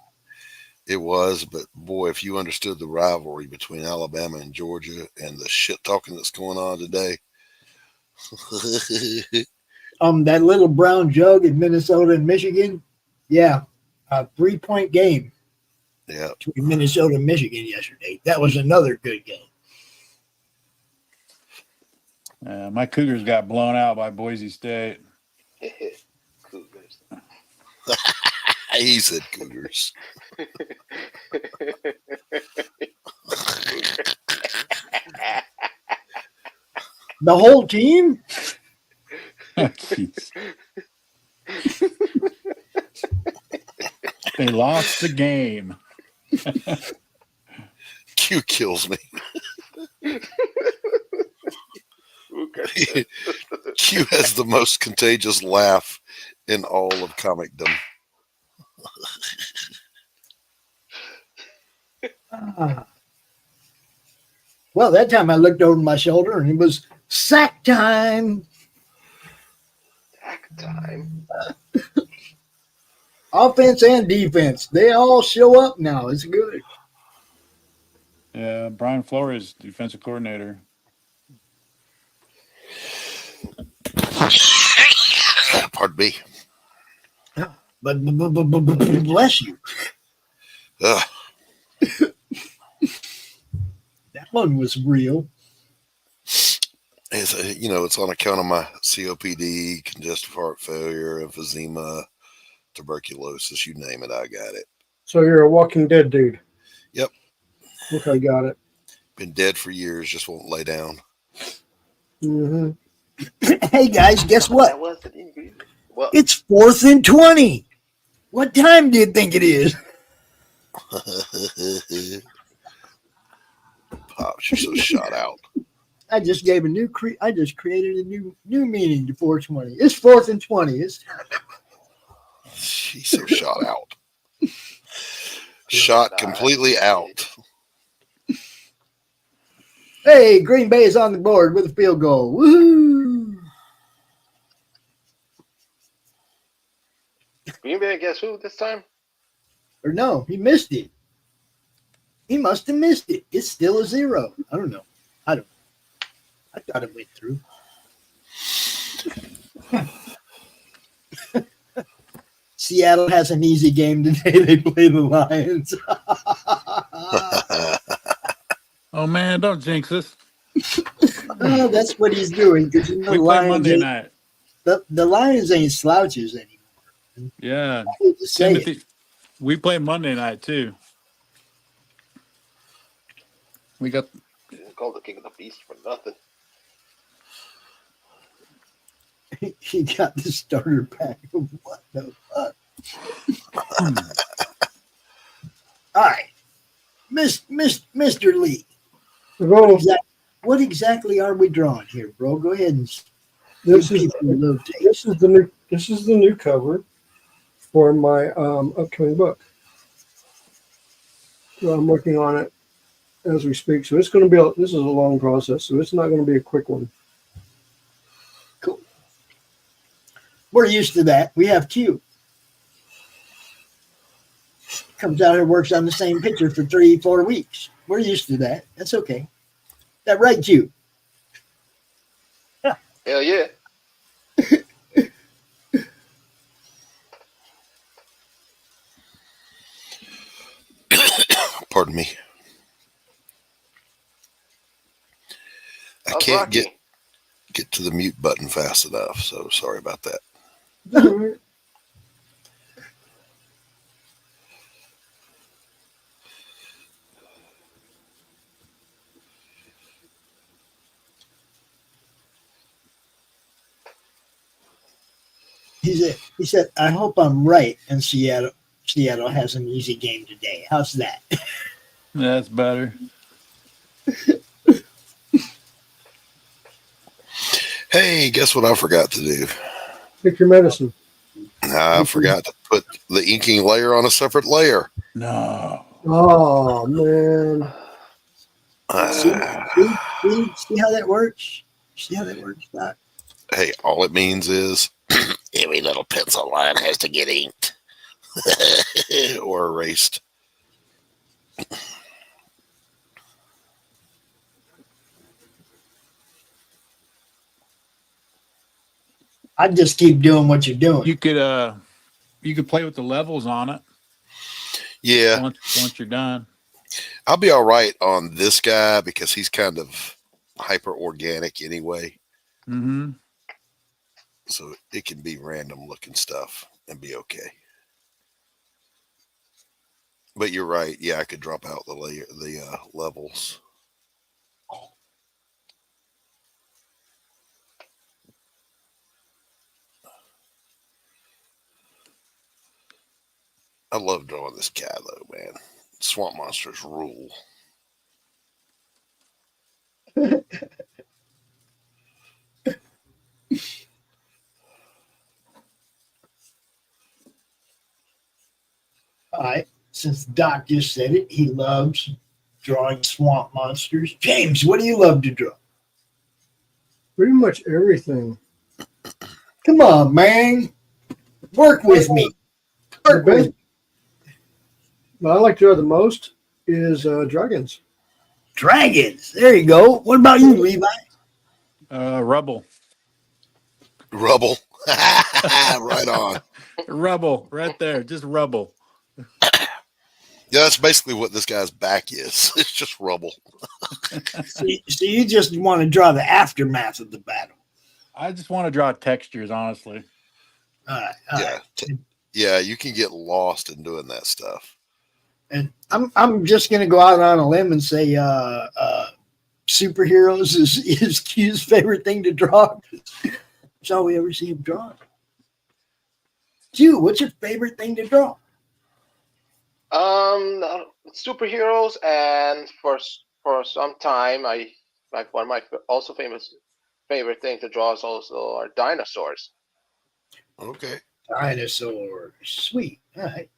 It was, but boy, if you understood the rivalry between Alabama and Georgia and the shit talking that's going on today. That little brown jug in Minnesota and Michigan. Yeah. A 3-point game. Yeah. Between Minnesota and Michigan yesterday. That was another good game. My Cougars got blown out by Boise State. Cougars. He said Cougars. The whole team? They lost the game. Q kills me. Q has the most contagious laugh in all of comicdom. Well, that time I looked over my shoulder and it was sack time. Sack time. Offense and defense. They all show up now. It's good. Yeah, Brian Flores, defensive coordinator. Pardon me. But bless you. Ugh. That one was real. It's, it's on account of my COPD, congestive heart failure, emphysema, tuberculosis, you name it, I got it. So you're a Walking Dead dude. Yep. Okay, got it. Been dead for years, just won't lay down. Mm-hmm. Hey guys, guess what? That was the ingredient. Well, It's 4th and 20. What time do you think it is? Pops, you're so shot out. I just gave I just created a new meaning to 420. It's 4th and 20. She's so shot out. Shot completely out. Hey, Green Bay is on the board with a field goal. Woohoo! Green Bay, guess who this time? Or no, he missed it. He must have missed it. It's still a 0. I don't know. I thought it went through. Seattle has an easy game today. They play the Lions. Oh man, don't jinx us. Oh, that's what he's doing. Because We play Monday night. The Lions ain't slouches anymore. Yeah. I hate to say it. Timothy, we play Monday night too. We got Didn't call the King of the Beast for nothing. He got the starter pack. What the fuck? All right, Mr. Lee. What exactly are we drawing here, bro? Go ahead and This is the new cover for my upcoming book. So I'm working on it as we speak. So it's going to be this is a long process. So it's not going to be a quick one. Cool. We're used to that. We have Q. Comes out here, works on the same picture for 3-4 weeks. We're used to that. That's okay. That right, Q? Hell yeah. Pardon me. I can't get to the mute button fast enough, so sorry about that. He said, I hope I'm right, and Seattle has an easy game today. How's that? That's better. Hey, guess what I forgot to do? Pick your medicine. I forgot to put the inking layer on a separate layer. No. Oh man. See how that works? See how that works, Doc? Hey, all it means is every little pencil line has to get inked or erased. I just keep doing what you're doing. You could play with the levels on it. Yeah. Once you're done. I'll be all right on this guy because he's kind of hyper organic anyway. Mm-hmm. So it can be random looking stuff and be okay. But you're right. Yeah, I could drop out the levels. I love drawing this cat though, man. Swamp monsters rule. All right. Since Doc just said it, he loves drawing swamp monsters. James, what do you love to draw? Pretty much everything. Come on, man. Work with me. What I like to draw the most is dragons. Dragons. There you go. What about you, Levi? Rubble. Rubble. Right on. Rubble. Right there. Just rubble. Yeah, that's basically what this guy's back is. It's just rubble. So you just want to draw the aftermath of the battle. I just want to draw textures, honestly. All right. Yeah, you can get lost in doing that stuff. And I'm just gonna go out on a limb and say superheroes is Q's favorite thing to draw. That's all we ever see him draw. Q, what's your favorite thing to draw? Superheroes, and for some time, one of my also favorite thing to draw is also are dinosaurs. Okay. Dinosaurs, sweet. All right.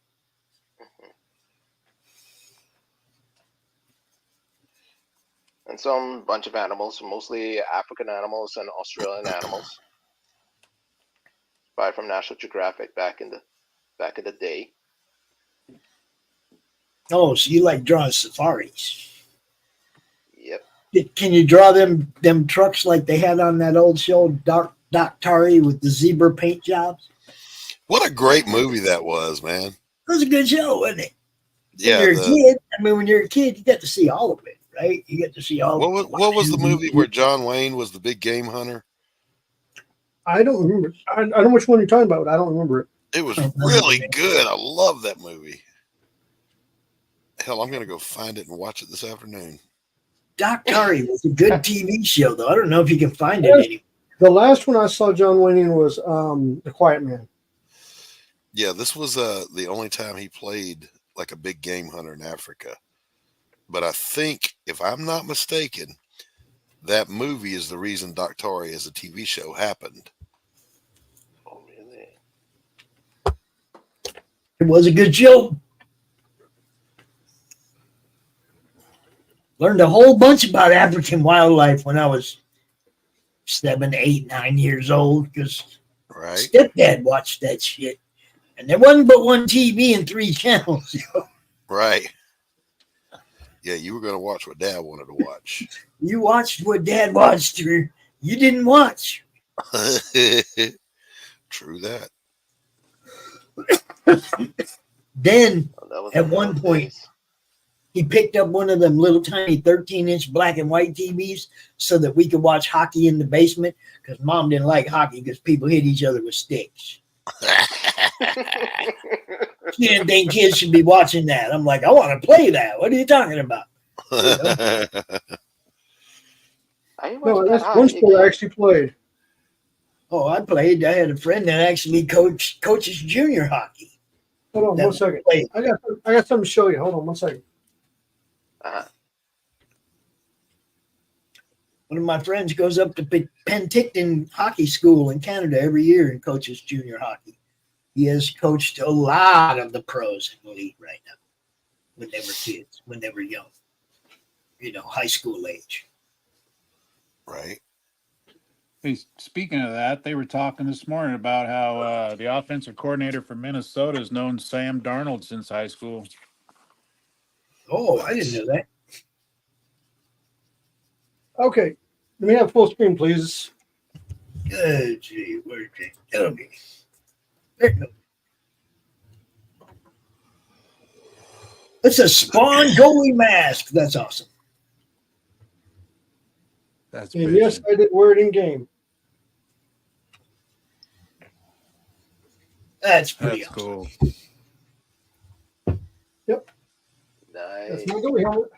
And some bunch of animals, mostly African animals and Australian animals, by from National Geographic back in the day. Oh, so you like drawing safaris? Yep. Can you draw them trucks like they had on that old show, Doc Tari, with the zebra paint jobs? What a great movie that was, man. It was a good show, wasn't it? Yeah. When you're a kid, when you're a kid, you get to see all of it, right? You get to see all of it. What was the movie where John Wayne was the big game hunter? I don't remember. I don't know which one you're talking about. I don't remember it. It was really good. I love that movie. Hell, I'm going to go find it and watch it this afternoon. Doc Tari was a good TV show, though. I don't know if you can find it anymore. The last one I saw John Wayne in was The Quiet Man. Yeah, this was the only time he played like a big game hunter in Africa. But I think, if I'm not mistaken, that movie is the reason Doc Tari as a TV show happened. Oh, really? It was a good show. Learned a whole bunch about African wildlife when I was 7, 8, 9 years old, because stepdad watched that shit. And there wasn't but one TV and 3 channels. Right. Yeah, you were going to watch what Dad wanted to watch. You watched what Dad watched, or you didn't watch. True that. Then, at one point, he picked up one of them little tiny 13-inch black and white TVs so that we could watch hockey in the basement, because Mom didn't like hockey because people hit each other with sticks. She didn't think kids should be watching that. I'm like, I want to play that. What are you talking about? No, that's one sport I actually played. Oh, I played. I had a friend that actually coaches junior hockey. Hold on 1 second. I got something to show you. Hold on 1 second. One of my friends goes up to Penticton Hockey School in Canada every year and coaches junior hockey. He has coached a lot of the pros in the league right now when they were kids, when they were young, high school age. Right. Hey, speaking of that, they were talking this morning about how the offensive coordinator for Minnesota has known Sam Darnold since high school. Oh, I didn't know that. Okay. Let me have full screen, please. Gee, where's it? Okay. There you go. It's a Spawn goalie mask. That's awesome. That's and yes, I did wear it in game. That's pretty awesome. Cool. Yep. Nice. That's my goalie helmet.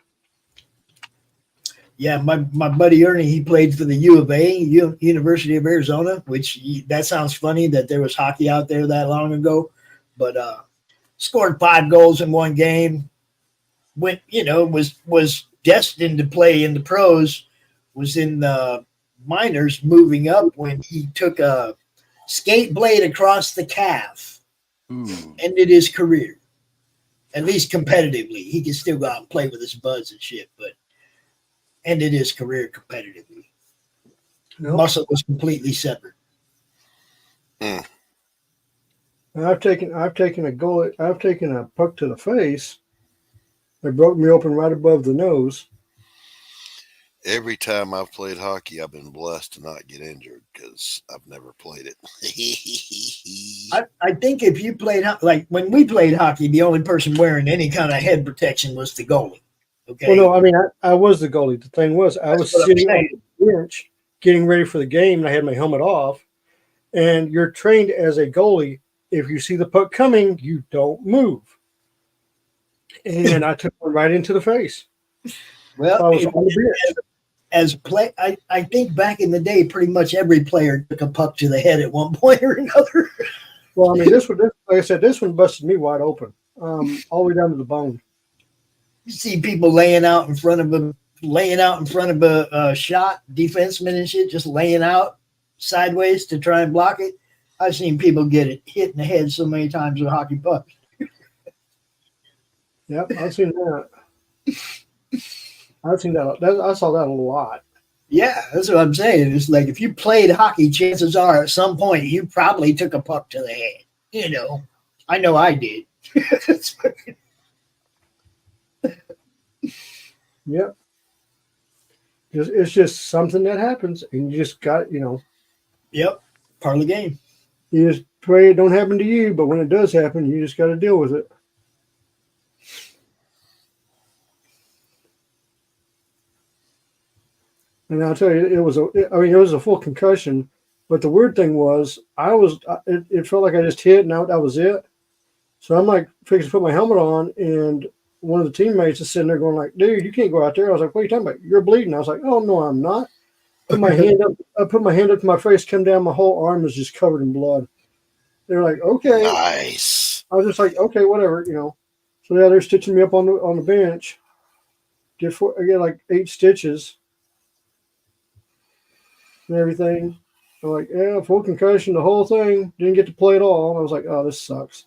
Yeah, my buddy Ernie, he played for the U of A, University of Arizona, which that sounds funny that there was hockey out there that long ago, but scored 5 goals in one game. Went, was destined to play in the pros, was in the minors moving up when he took a skate blade across the calf. Ended his career, at least competitively. He can still go out and play with his buds and shit, but ended his career competitively. Nope. Muscle was completely severed. And I've taken a puck to the face. It broke me open right above the nose. Every time I've played hockey, I've been blessed to not get injured because I've never played it. I think if you played, like when we played hockey, the only person wearing any kind of head protection was the goalie. Okay. Well, no, I mean, I was the goalie. The thing was, I was sitting on the bench getting ready for the game, and I had my helmet off. And you're trained as a goalie. If you see the puck coming, you don't move. And I took one right into the face. Well, I was on the bench. I think back in the day, pretty much every player took a puck to the head at one point or another. Well, I mean, this like I said, this one busted me wide open, all the way down to the bone. You see people laying out in front of a shot, defenseman and shit, just laying out sideways to try and block it. I've seen people get it hit in the head so many times with hockey pucks. Yep, I've seen that. I saw that a lot. Yeah, that's what I'm saying. It's like if you played hockey, chances are at some point you probably took a puck to the head. You know, I know I did. Yep. It's just something that happens, and you just got, Yep, part of the game. You just pray it don't happen to you, but when it does happen, you just got to deal with it. And I'll tell you, it was a full concussion. But the weird thing was, it felt like I just hit, and that was it. So I'm like fixing to put my helmet on, and one of the teammates is sitting there going like, "Dude, you can't go out there." I was like, "What are you talking about? You're bleeding." I was like, "Oh no, I'm not." Put my hand up. I put my hand up to my face, come down. My whole arm was just covered in blood. They're like, "Okay." Nice. I was just like, "Okay, whatever," So yeah, they're stitching me up on the bench. I get like 8 stitches and everything. I'm like, "Yeah, full concussion, the whole thing. Didn't get to play at all." And I was like, "Oh, this sucks."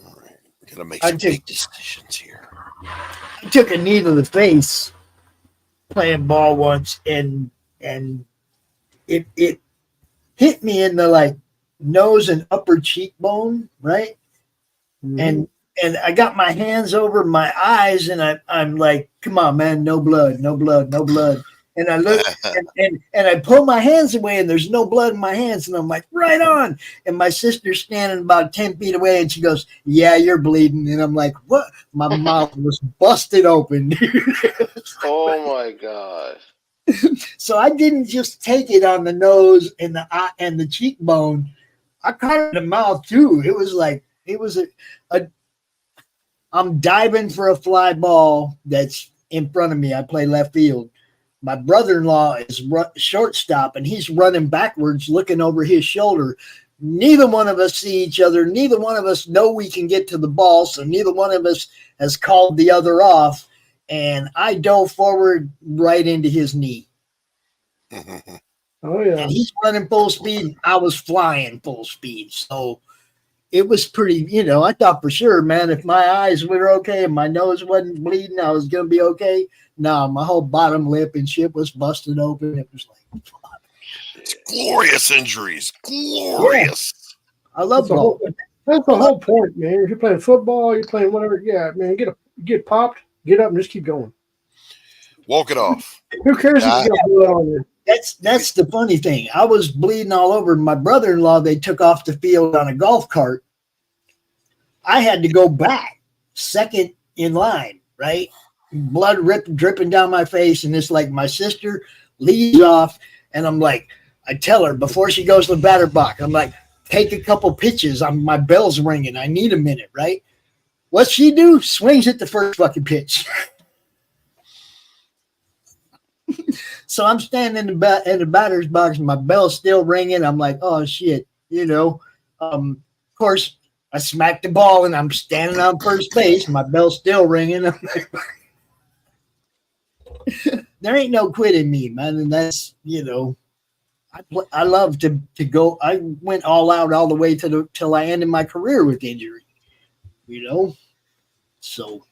All right, we gotta make some big decisions here. I took a knee to the face playing ball once, and it hit me in the nose and upper cheekbone, right? Mm-hmm. And I got my hands over my eyes, and I'm like, "Come on, man, no blood, no blood, no blood." And I look and I pull my hands away, and there's no blood in my hands, and I'm like, "Right on." And my sister's standing about 10 feet away, and she goes, "Yeah, you're bleeding." And I'm like, "What?" My mouth was busted open. Oh my gosh. So I didn't just take it on the nose and the eye and the cheekbone. I caught it in the mouth too. It was I'm diving for a fly ball that's in front of me. I play left field. My brother-in-law is shortstop, and he's running backwards, looking over his shoulder. Neither one of us see each other. Neither one of us know we can get to the ball, so neither one of us has called the other off. And I dove forward right into his knee. Oh, yeah. And he's running full speed, and I was flying full speed. So it was pretty, I thought for sure, man, if my eyes were okay and my nose wasn't bleeding, I was going to be okay. No, my whole bottom lip and shit was busted open. It was like, fuck. It's glorious injuries. Glorious. Yeah. I love ball. That's the whole point, man. If you're playing football, you're playing whatever, yeah, man, get popped, get up and just keep going. Walk it off. Who cares if you got blood on you? That's the funny thing. I was bleeding all over. My brother-in-law, they took off the field on a golf cart. I had to go back, second in line, right? Blood dripping down my face, and it's like my sister leads off, and I'm like, I tell her before she goes to the batter box, I'm like, take a couple pitches. My bell's ringing. I need a minute, right? What's she do? Swings at the first fucking pitch. So I'm standing in the batter's box, and my bell's still ringing. I'm like, oh shit, Of course, I smacked the ball, and I'm standing on first base. My bell's still ringing. I'm like, there ain't no quitting me, man. And that's, I love to go. I went all out all the way till I ended my career with injury, So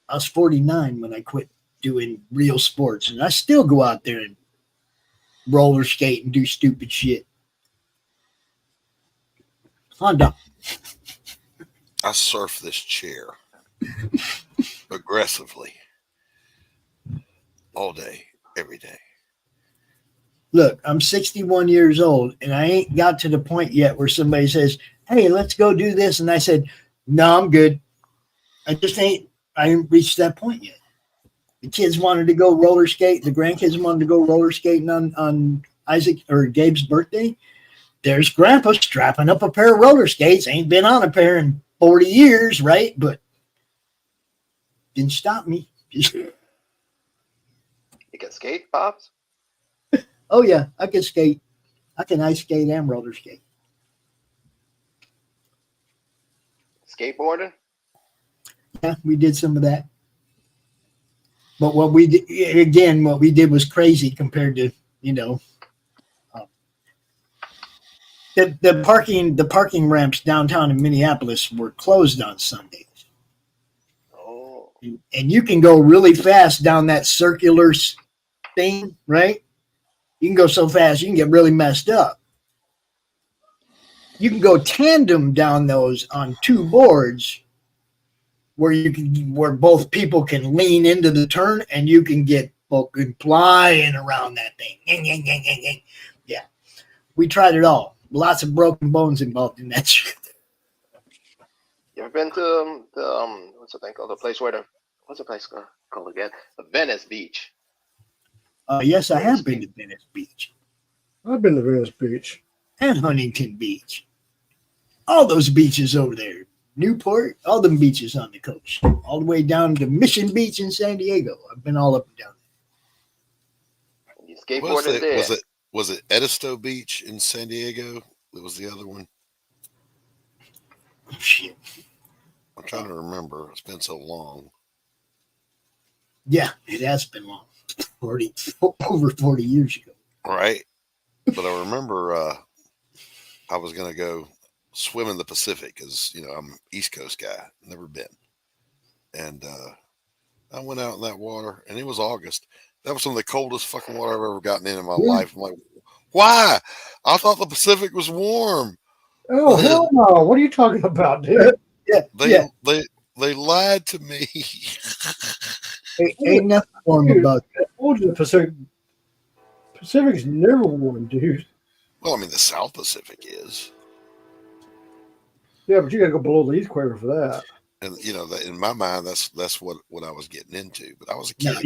I was 49 when I quit doing real sports, and I still go out there and roller skate and do stupid shit. Honda. I surf this chair. aggressively all day, every day. Look, I'm 61 years old, and I ain't got to the point yet where somebody says, "Hey, let's go do this," and I said, "No, I'm good." I ain't reached that point yet. The kids wanted to go roller skate. The grandkids wanted to go roller skating on Isaac or Gabe's birthday. There's Grandpa strapping up a pair of roller skates. Ain't been on a pair in 40 years, right? But didn't stop me. You can skate, Pops? Oh, yeah, I can skate. I can ice skate and roller skate. Skateboarding? Yeah, we did some of that. But what we did was crazy compared to, the parking ramps downtown in Minneapolis were closed on Sundays. Oh. And you can go really fast down that circular thing, right? You can go so fast you can get really messed up. You can go tandem down those on two boards where both people can lean into the turn and you can get fucking flying around that thing. Yeah. We tried it all. Lots of broken bones involved in that shit. You ever been to the what's the thing called? The place where what's the place called again? The Venice Beach. Yes, I have been to Venice Beach. I've been to Venice Beach. And Huntington Beach. All those beaches over there. Newport, all them beaches on the coast. All the way down to Mission Beach in San Diego. I've been all up and down there. You skateboarded there. Was it Edisto Beach in San Diego? That was the other one. Shit. I'm trying to remember. It's been so long. Yeah, it has been long. Over 40 years ago. Right. But I remember I was going to go swim in the Pacific because, I'm an East Coast guy. Never been. And I went out in that water, and it was August. That was some of the coldest fucking water I've ever gotten in my life. I'm like, why? I thought the Pacific was warm. Oh, hell no. What are you talking about, dude? They lied to me. Ain't nothing warm about that. I told you the Pacific's never warm, dude. Well, I mean, the South Pacific is. Yeah, but you got to go below the equator for that. And in my mind, that's what I was getting into. But I was a kid.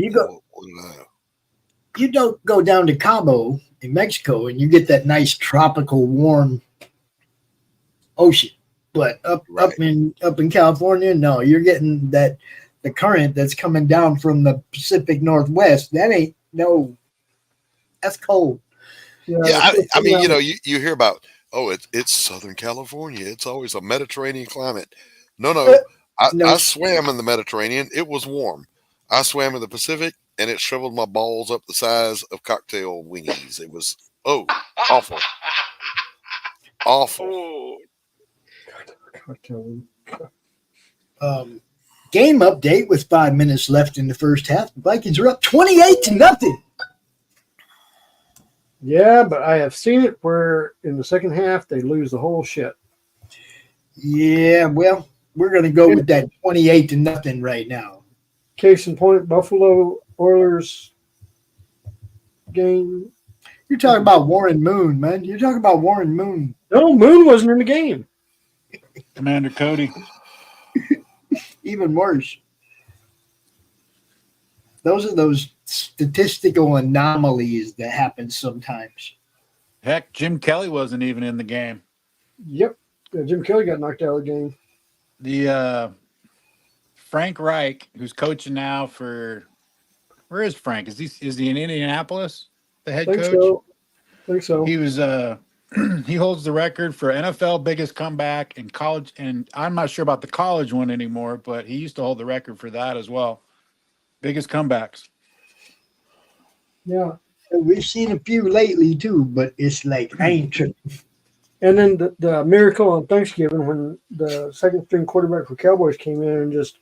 You don't go down to Cabo in Mexico and you get that nice tropical warm ocean. But up in California, no, you're getting the current that's coming down from the Pacific Northwest. That's cold. Yeah, I mean, you hear about, it's Southern California. It's always a Mediterranean climate. No. I swam in the Mediterranean. It was warm. I swam in the Pacific, and it shriveled my balls up the size of cocktail wingies. It was, awful. Awful. Game update with 5 minutes left in the first half. The Vikings are up 28-0. Yeah, but I have seen it where in the second half they lose the whole shit. Yeah, well, we're going to go with that 28-0 right now. Case in point, Buffalo Oilers game. You're talking about Warren Moon, man. You're talking about Warren Moon. No, Moon wasn't in the game. Commander Cody. Even worse. Those are those statistical anomalies that happen sometimes. Heck, Jim Kelly wasn't even in the game. Yep. Yeah, Jim Kelly got knocked out of the game. The Frank Reich, who's coaching now for where is Frank? Is he in Indianapolis? The head coach? I think so. He was he holds the record for NFL biggest comeback in college, and I'm not sure about the college one anymore, but he used to hold the record for that as well. Biggest comebacks. Yeah. We've seen a few lately too, but it's like ancient. And then the miracle on Thanksgiving when the second string quarterback for Cowboys came in and just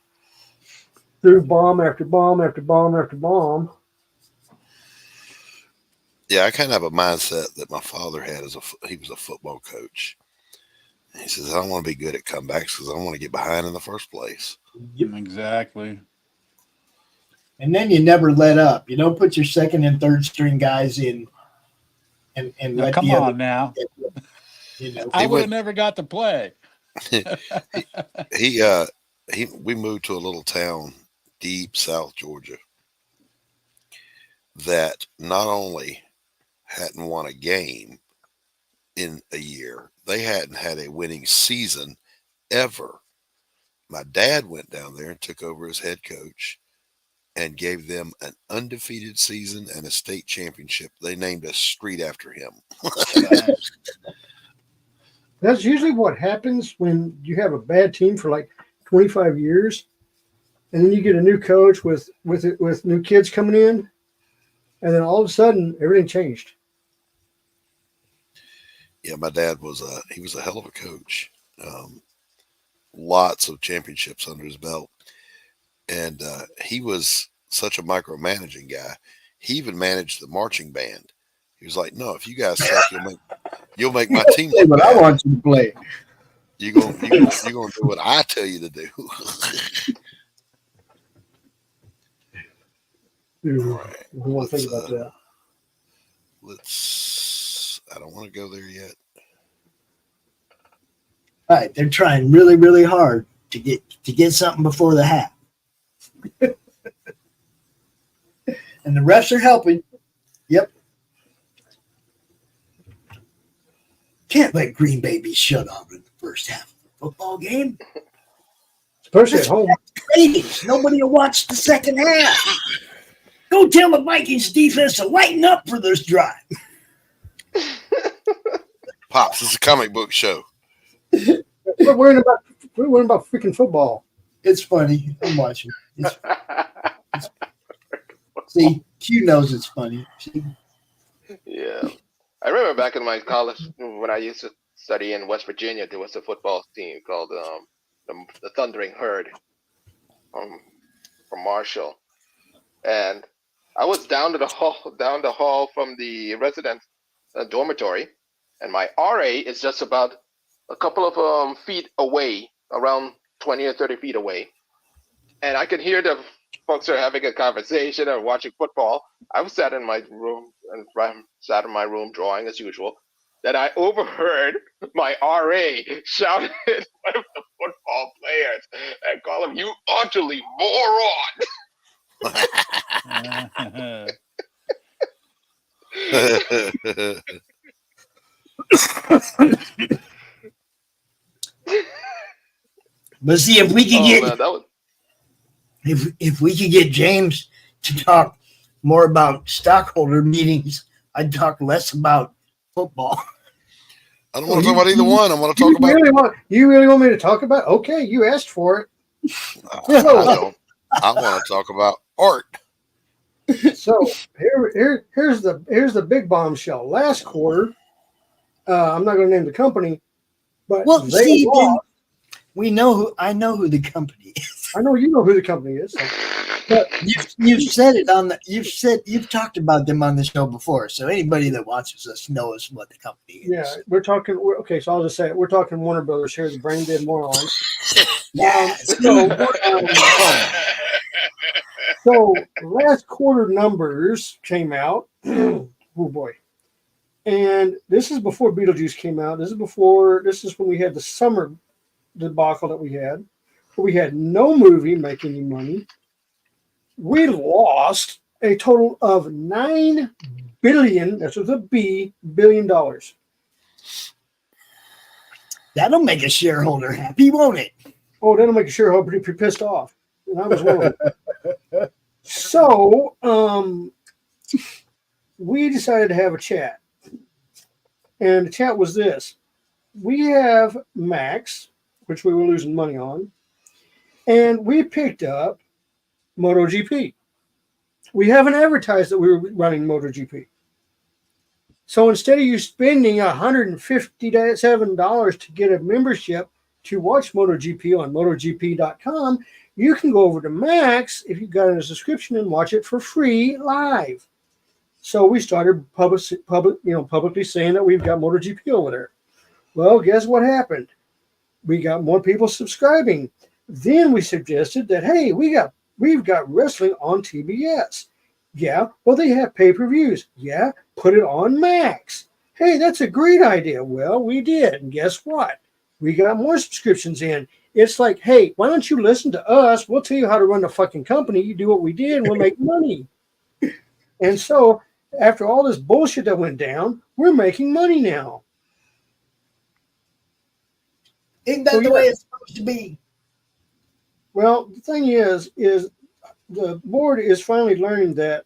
threw bomb after bomb after bomb after bomb. Yeah, I kind of have a mindset that my father had he was a football coach. He says, I don't want to be good at comebacks because I don't want to get behind in the first place. Yep. Exactly. And then you never let up. You don't put your second and third string guys in and Now, let come the on other. now. You know, I would have never got to play. We moved to a little town deep South Georgia that not only hadn't won a game in a year, they hadn't had a winning season ever. My dad went down there and took over as head coach and gave them an undefeated season and a state championship. They named a street after him. That's usually what happens when you have a bad team for like 25 years, and then you get a new coach with new kids coming in, and then all of a sudden everything changed. Yeah, my dad was he was a hell of a coach. Lots of championships under his belt. And he was such a micromanaging guy. He even managed the marching band. He was like, "No, if you guys suck, you'll make my team look but bad. I want you to play. You're gonna do what I tell you to do." Right. We want to think about that. I don't want to go there yet. All right, they're trying really, really hard to get something before the half. And the refs are helping. Yep. Can't let Green Bay be shut off in the first half of the football game. Especially at home. Ratings. Nobody will watch the second half. Go tell the Vikings defense to lighten up for this drive. Pops, it's a comic book show. We're worrying about freaking football. It's funny. I'm watching. See, Q knows it's funny. See? Yeah. I remember back in my college when I used to study in West Virginia, there was a football team called the Thundering Herd from Marshall. And I was down the hall from the residence dormitory, and my RA is just about a couple of feet away, around 20 or 30 feet away. And I could hear the folks are having a conversation or watching football. I was sat in my room drawing as usual. That I overheard my RA shout at one of the football players and call him, "You utterly moron!" But see, if we could if we could get James to talk more about stockholder meetings, I'd talk less about football. I don't want to talk about either one. I want to talk about. You really want me to talk about? Okay, you asked for it. I don't. I want to talk about art. So here's the big bombshell. Last quarter, I'm not going to name the company, but they lost. I know who the company is. I know you know who the company is. But you've said it on the. You've talked about them on the show before. So anybody that watches us knows what the company is. Yeah, we're talking. Okay, so I'll just say it. We're talking Warner Brothers here, the brain dead morons. So last quarter numbers came out. Oh boy. And this is before Beetlejuice came out. This is when we had the summer debacle that we had. We had no movie make any money. We lost a total of $9 billion. That's with a B, $billion. That'll make a shareholder happy, won't it? Oh, that'll make a shareholder pretty pissed off. And I was one of them. So, we decided to have a chat. And the chat was this. We have Max, which we were losing money on, and we picked up MotoGP. We haven't advertised that we were running MotoGP. So instead of you spending $157 to get a membership to watch MotoGP on MotoGP.com, you can go over to Max if you've got a subscription and watch it for free live. So we started publicly saying that we've got MotoGP over there. Well, guess what happened? We got more people subscribing. Then we suggested that, hey, we got We've got wrestling on TBS. Yeah, well, they have pay-per-views. Yeah, put it on Max. Hey, that's a great idea. Well, we did. And guess what? We got more subscriptions in. It's like, hey, why don't you listen to us? We'll tell you how to run the fucking company. You do what we did, and we'll make money. And so, after all this bullshit that went down, we're making money now. Isn't that the way it's supposed to be? Well, the thing is the board is finally learning that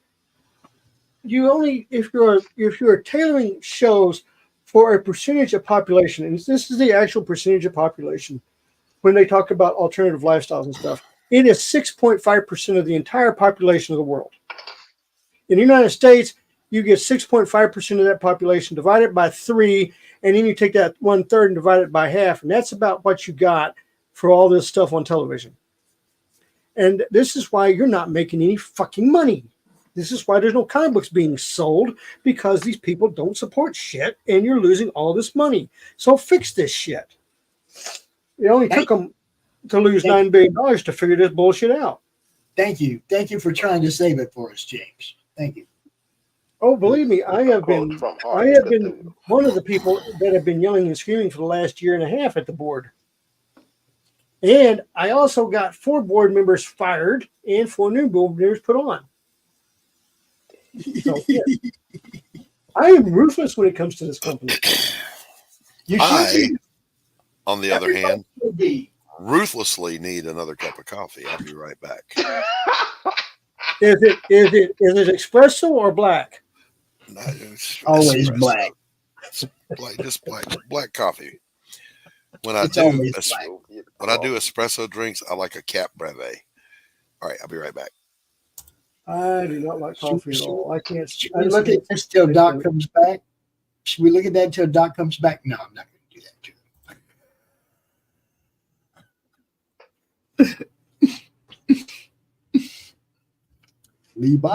you only, if you're tailoring shows for a percentage of population, and this is the actual percentage of population, when they talk about alternative lifestyles and stuff, it is 6.5% of the entire population of the world. In the United States, you get 6.5% of that population, divide it by 3, and then you take that 1/3 and divide it by half, and that's about what you got for all this stuff on television. And this is why you're not making any fucking money. This is why there's no comic books being sold, because these people don't support shit, and you're losing all this money. So fix this shit. It only took them to lose $9 billion to figure this bullshit out. Thank you. Thank you for trying to save it for us, James. Thank you. Oh, believe me, I have been one of the people that have been yelling and screaming for the last year and a half at the board. And I also got 4 board members fired and 4 new board members put on. So, yeah. I am ruthless when it comes to this company. On the other hand, ruthlessly need another cup of coffee. I'll be right back. Is it espresso or black? No, always espresso. black. Just black coffee. When I do espresso drinks, I like a Cap Breve. All right, I'll be right back. I do not like coffee at all. I can't. I look at this till Doc comes back. Should we look at that till Doc comes back? No, I'm not going to do that to Levi.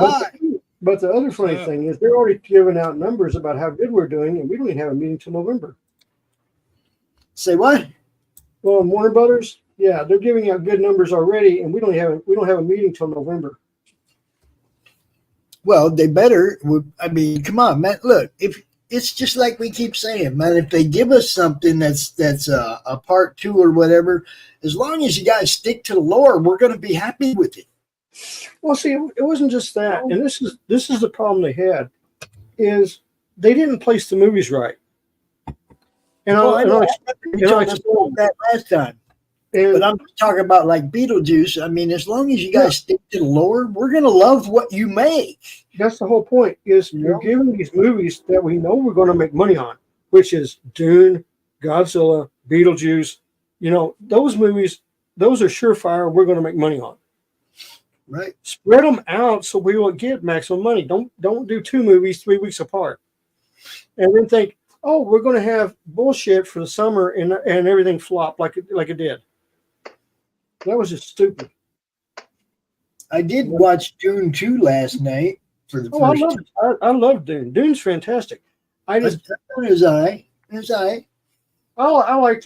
But the other funny thing is they're already giving out numbers about how good we're doing, and we don't even have a meeting till November. Say what? Well, Warner Brothers, yeah, they're giving out good numbers already, and we don't have a meeting till November. Well, they better. I mean, come on, man. Look, if it's just like we keep saying, man, if they give us something that's a part 2 or whatever, as long as you guys stick to the lore, we're going to be happy with it. Well, see, it wasn't just that, and this is the problem they had, is they didn't place the movies right. And I know that last time. But I'm talking about like Beetlejuice. I mean, as long as you guys stick to the lore, we're going to love what you make. That's the whole point, is you're giving these movies that we know we're going to make money on, which is Dune, Godzilla, Beetlejuice. You know, those movies, those are surefire we're going to make money on. Right. Spread them out so we will get maximum money. Don't do 2 movies 3 weeks apart. And then think, oh, we're going to have bullshit for the summer and everything flop like it did. That was just stupid. I did watch Dune 2 last night for the first time. I love Dune. Dune's fantastic. I liked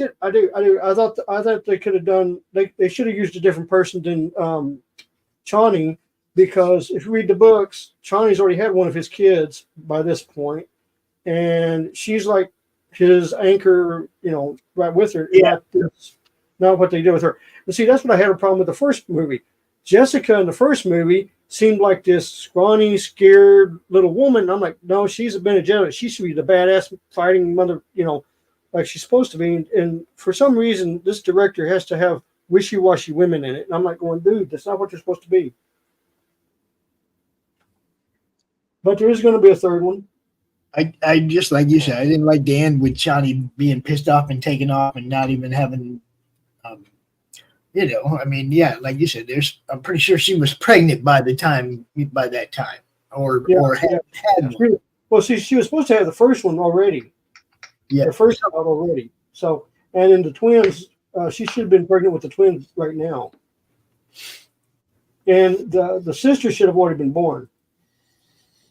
it. I do. I thought they could have done. They should have used a different person than Chani, because if you read the books, Chani's already had one of his kids by this point, and she's like his anchor, right with her. Yeah. Not what they did with her. But see, that's what I had a problem with the first movie. Jessica in the first movie seemed like this scrawny, scared little woman. I'm like, no, she's a Bene Gesserit. She should be the badass fighting mother, like she's supposed to be. And for some reason, this director has to have wishy-washy women in it. And I'm like going, dude, that's not what you're supposed to be. But there is going to be a third one. I just, like you said, I didn't like the end with Chani being pissed off and taken off and not even having, I mean, yeah, like you said, I'm pretty sure she was pregnant by that time, or had one. Well, see, she was supposed to have the first one already. Yeah. The first child already. So, and in the twins, she should have been pregnant with the twins right now. And the sister should have already been born.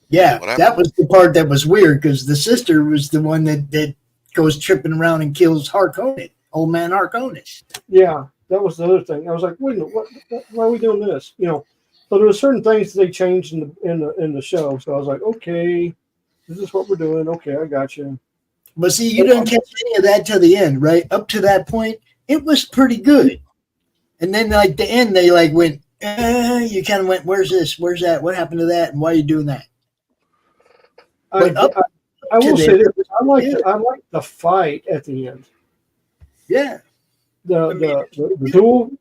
Yeah, that was the part that was weird, because the sister was the one that goes tripping around and kills Harkonnen, old man Harkonnen. Yeah, that was the other thing. I was like, wait a minute, why are we doing this? So there were certain things that they changed in the show. So I was like, okay, this is what we're doing. Okay, I got you. But see, you didn't catch any of that till the end, right? Up to that point, it was pretty good. And then like the end, they like went, you kind of went, where's this? Where's that? What happened to that? And why are you doing that? I will say this. I like the fight at the end. Yeah. The duel.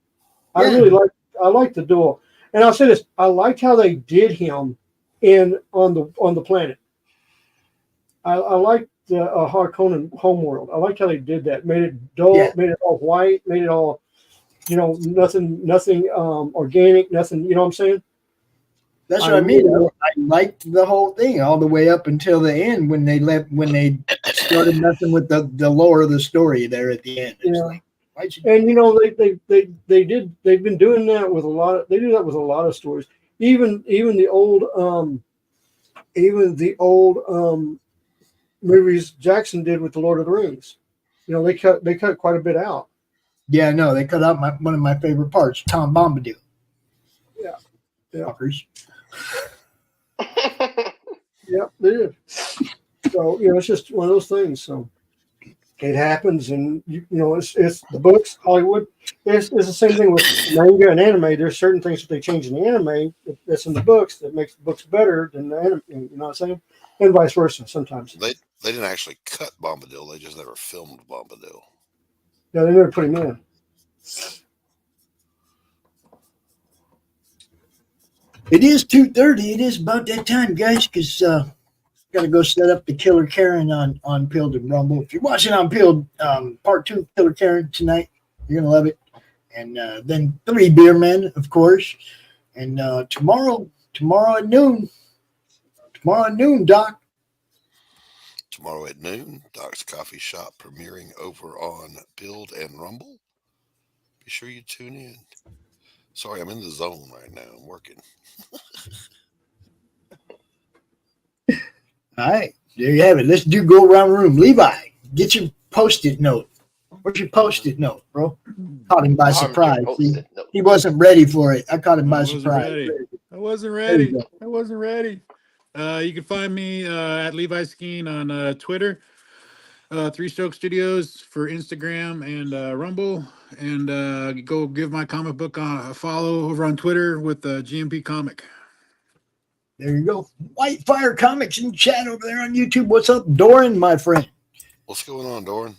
I really like the duel. And I'll say this, I liked how they did him on the planet. I liked the Harkonnen homeworld. I liked how they did that. Made it dull, made it all white, made it all, nothing organic, nothing, you know what I'm saying? That's what I mean. I liked the whole thing all the way up until the end when they started messing with the lore of the story there at the end. It's like, and they've been doing that with a lot of, they do that with a lot of stories. Even the old movies Jackson did with the Lord of the Rings. They cut quite a bit out. Yeah, no, they cut out one of my favorite parts, Tom Bombadil. Yeah. Fuckers. Yeah, they did. So, it's just one of those things. So it happens, and it's the books, Hollywood. It's the same thing with manga and anime. There's certain things that they change in the anime that's in the books that makes the books better than the anime. You know what I'm saying? And vice versa sometimes. They didn't actually cut Bombadil. They just never filmed Bombadil. Yeah, they never put him in. It is 2:30. It is about that time, guys, because got to go set up the Killer Karen on Pilled and Rumble. If you're watching on Pilled, part 2 Killer Karen tonight, you're going to love it. And then 3 Beer Men, of course. And tomorrow at noon. Tomorrow at noon, Doc. Tomorrow at noon, Doc's Coffee Shop premiering over on Build and Rumble. Be sure you tune in. Sorry, I'm in the zone right now. I'm working. All right, there you have it. Let's go around the room. Levi, get your Post-it note. Where's your Post-it note, bro? Caught him by surprise. He wasn't ready for it. I caught him by surprise. I wasn't ready. You can find me at Levi Skeen on Twitter, 3 Stroke Studios for Instagram and Rumble, and go give my comic book a follow over on Twitter with GMP Comic. There you go. White Fire Comics in chat over there on YouTube. What's up, Doran, my friend? What's going on, Doran?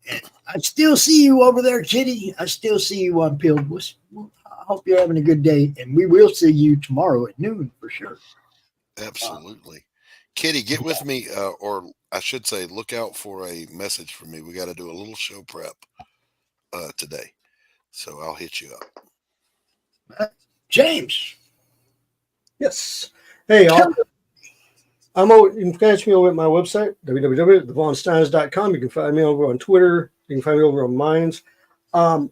I still see you over there, Kitty. I still see you on Pilled. I hope you're having a good day, and we will see you tomorrow at noon for sure. Absolutely. Kitty, get with me, or I should say, look out for a message from me. We got to do a little show prep today. So I'll hit you up. James. Yes. Hey, you can catch me over at my website, www.thevonsteins.com. You can find me over on Twitter. You can find me over on Minds.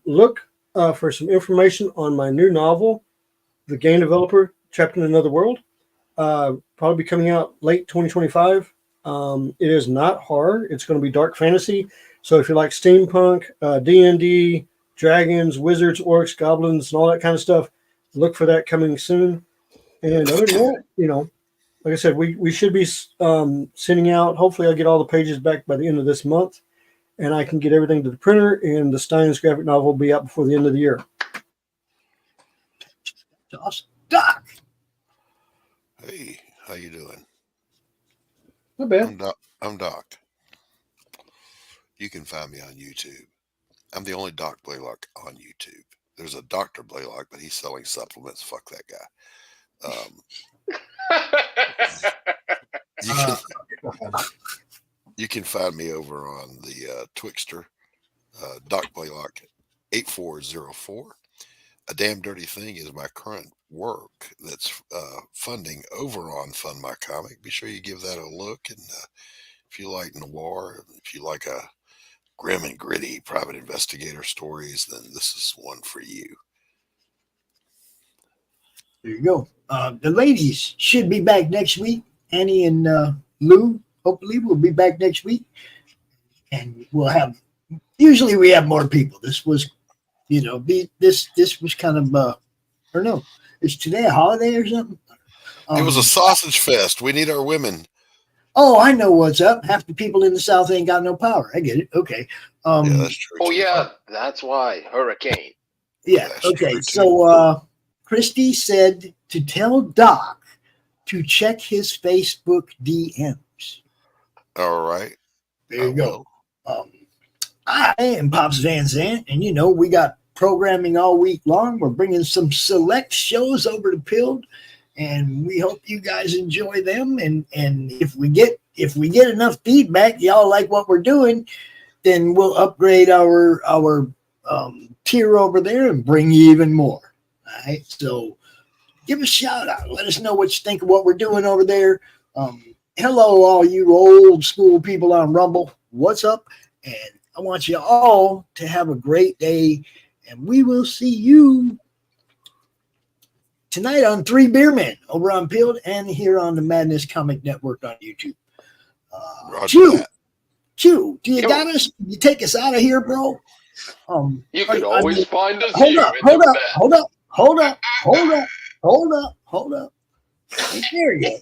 Look for some information on my new novel, The Game Developer, Trapped in Another World. Probably be coming out late 2025. It is not horror. It's going to be dark fantasy. So if you like steampunk, D&D, dragons, wizards, orcs, goblins, and all that kind of stuff, look for that coming soon. And other than that, like I said, we should be sending out. Hopefully, I'll get all the pages back by the end of this month, and I can get everything to the printer. And the Steins graphic novel will be out before the end of the year. Awesome. Doc. Hey, how you doing? Not bad. I'm Doc. You can find me on YouTube. I'm the only Doc Blalock on YouTube. There's a Dr. Blalock, but he's selling supplements. Fuck that guy. You can find me over on the Twixter, Doc Blalock 8404. A Damn Dirty Thing is my current work that's funding over on Fund My Comic. Be sure you give that a look. And if you like noir, if you like a grim and gritty private investigator stories, then this is one for you. There you go. The ladies should be back next week. Annie and Lou, hopefully, will be back next week. And we'll have, usually we have more people. This was, this was kind of Or no, is today a holiday or something? It was a sausage fest. We need our women. Oh, I know what's up. Half the people in the South ain't got no power. I get it. Okay. Yeah, that's true. Oh yeah, that's why hurricane. Yeah. That's Okay. true, too. So Christy said to tell Doc to check his Facebook DMs. All right. There you go. I am Pops Van Zant, and we got programming all week long. We're bringing some select shows over to Pilled, and we hope you guys enjoy them. And if we get enough feedback, y'all like what we're doing, then we'll upgrade our tier over there and bring you even more. All right. So give a shout out. Let us know what you think of what we're doing over there. Hello, all you old school people on Rumble. What's up? And I want you all to have a great day. And we will see you tonight on 3 Beer Men over on Pilled and here on the Madness Comic Network on YouTube. Chew, do you got us? You take us out of here, bro? You can always find us hold here. up. I ain't there yet.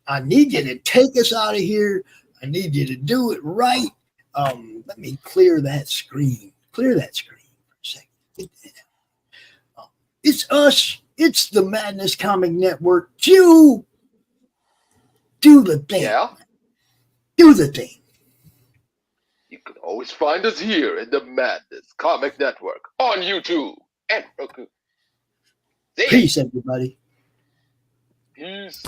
I need you to take us out of here. I need you to do it right. Let me clear that screen. Clear that screen for a second. It's us. It's the Madness Comic Network. Chew. Do the thing. Yeah. Do the thing. You can always find us here in the Madness Comic Network on YouTube and Roku. See ya. Peace, everybody. Peace.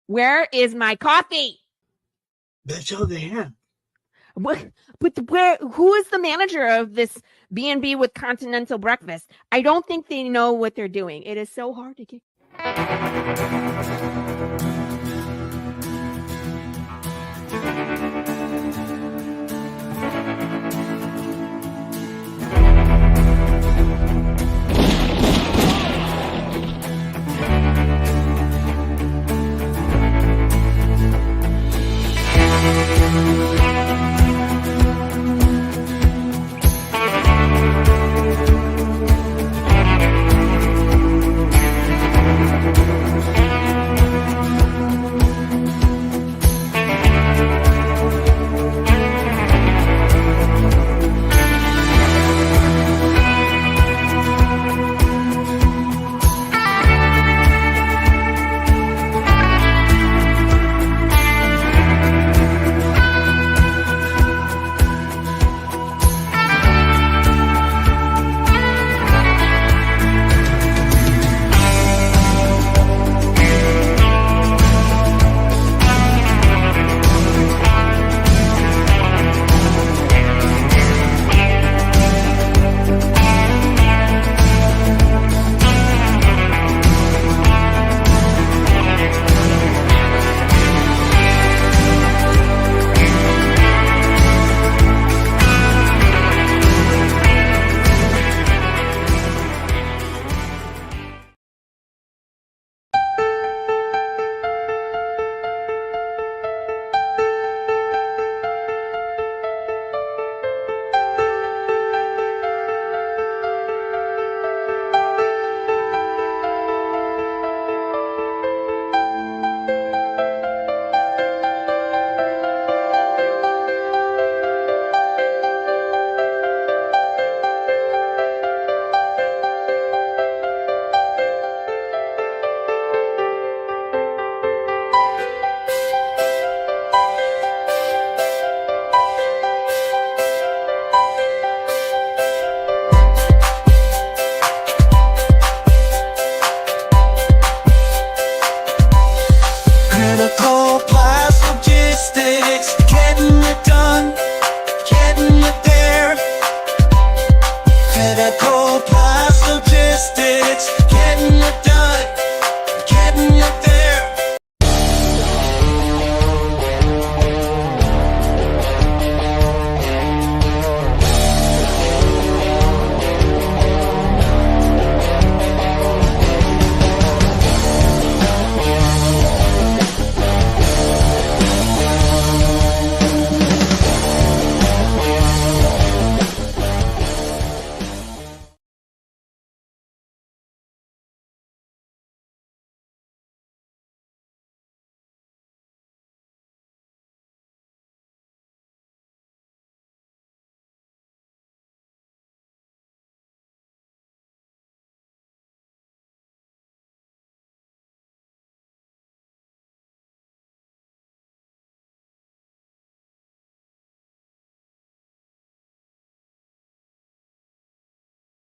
Where is my coffee? That's all they have. What? But who is the manager of this B&B with continental breakfast? I don't think they know what they're doing. It is so hard to get.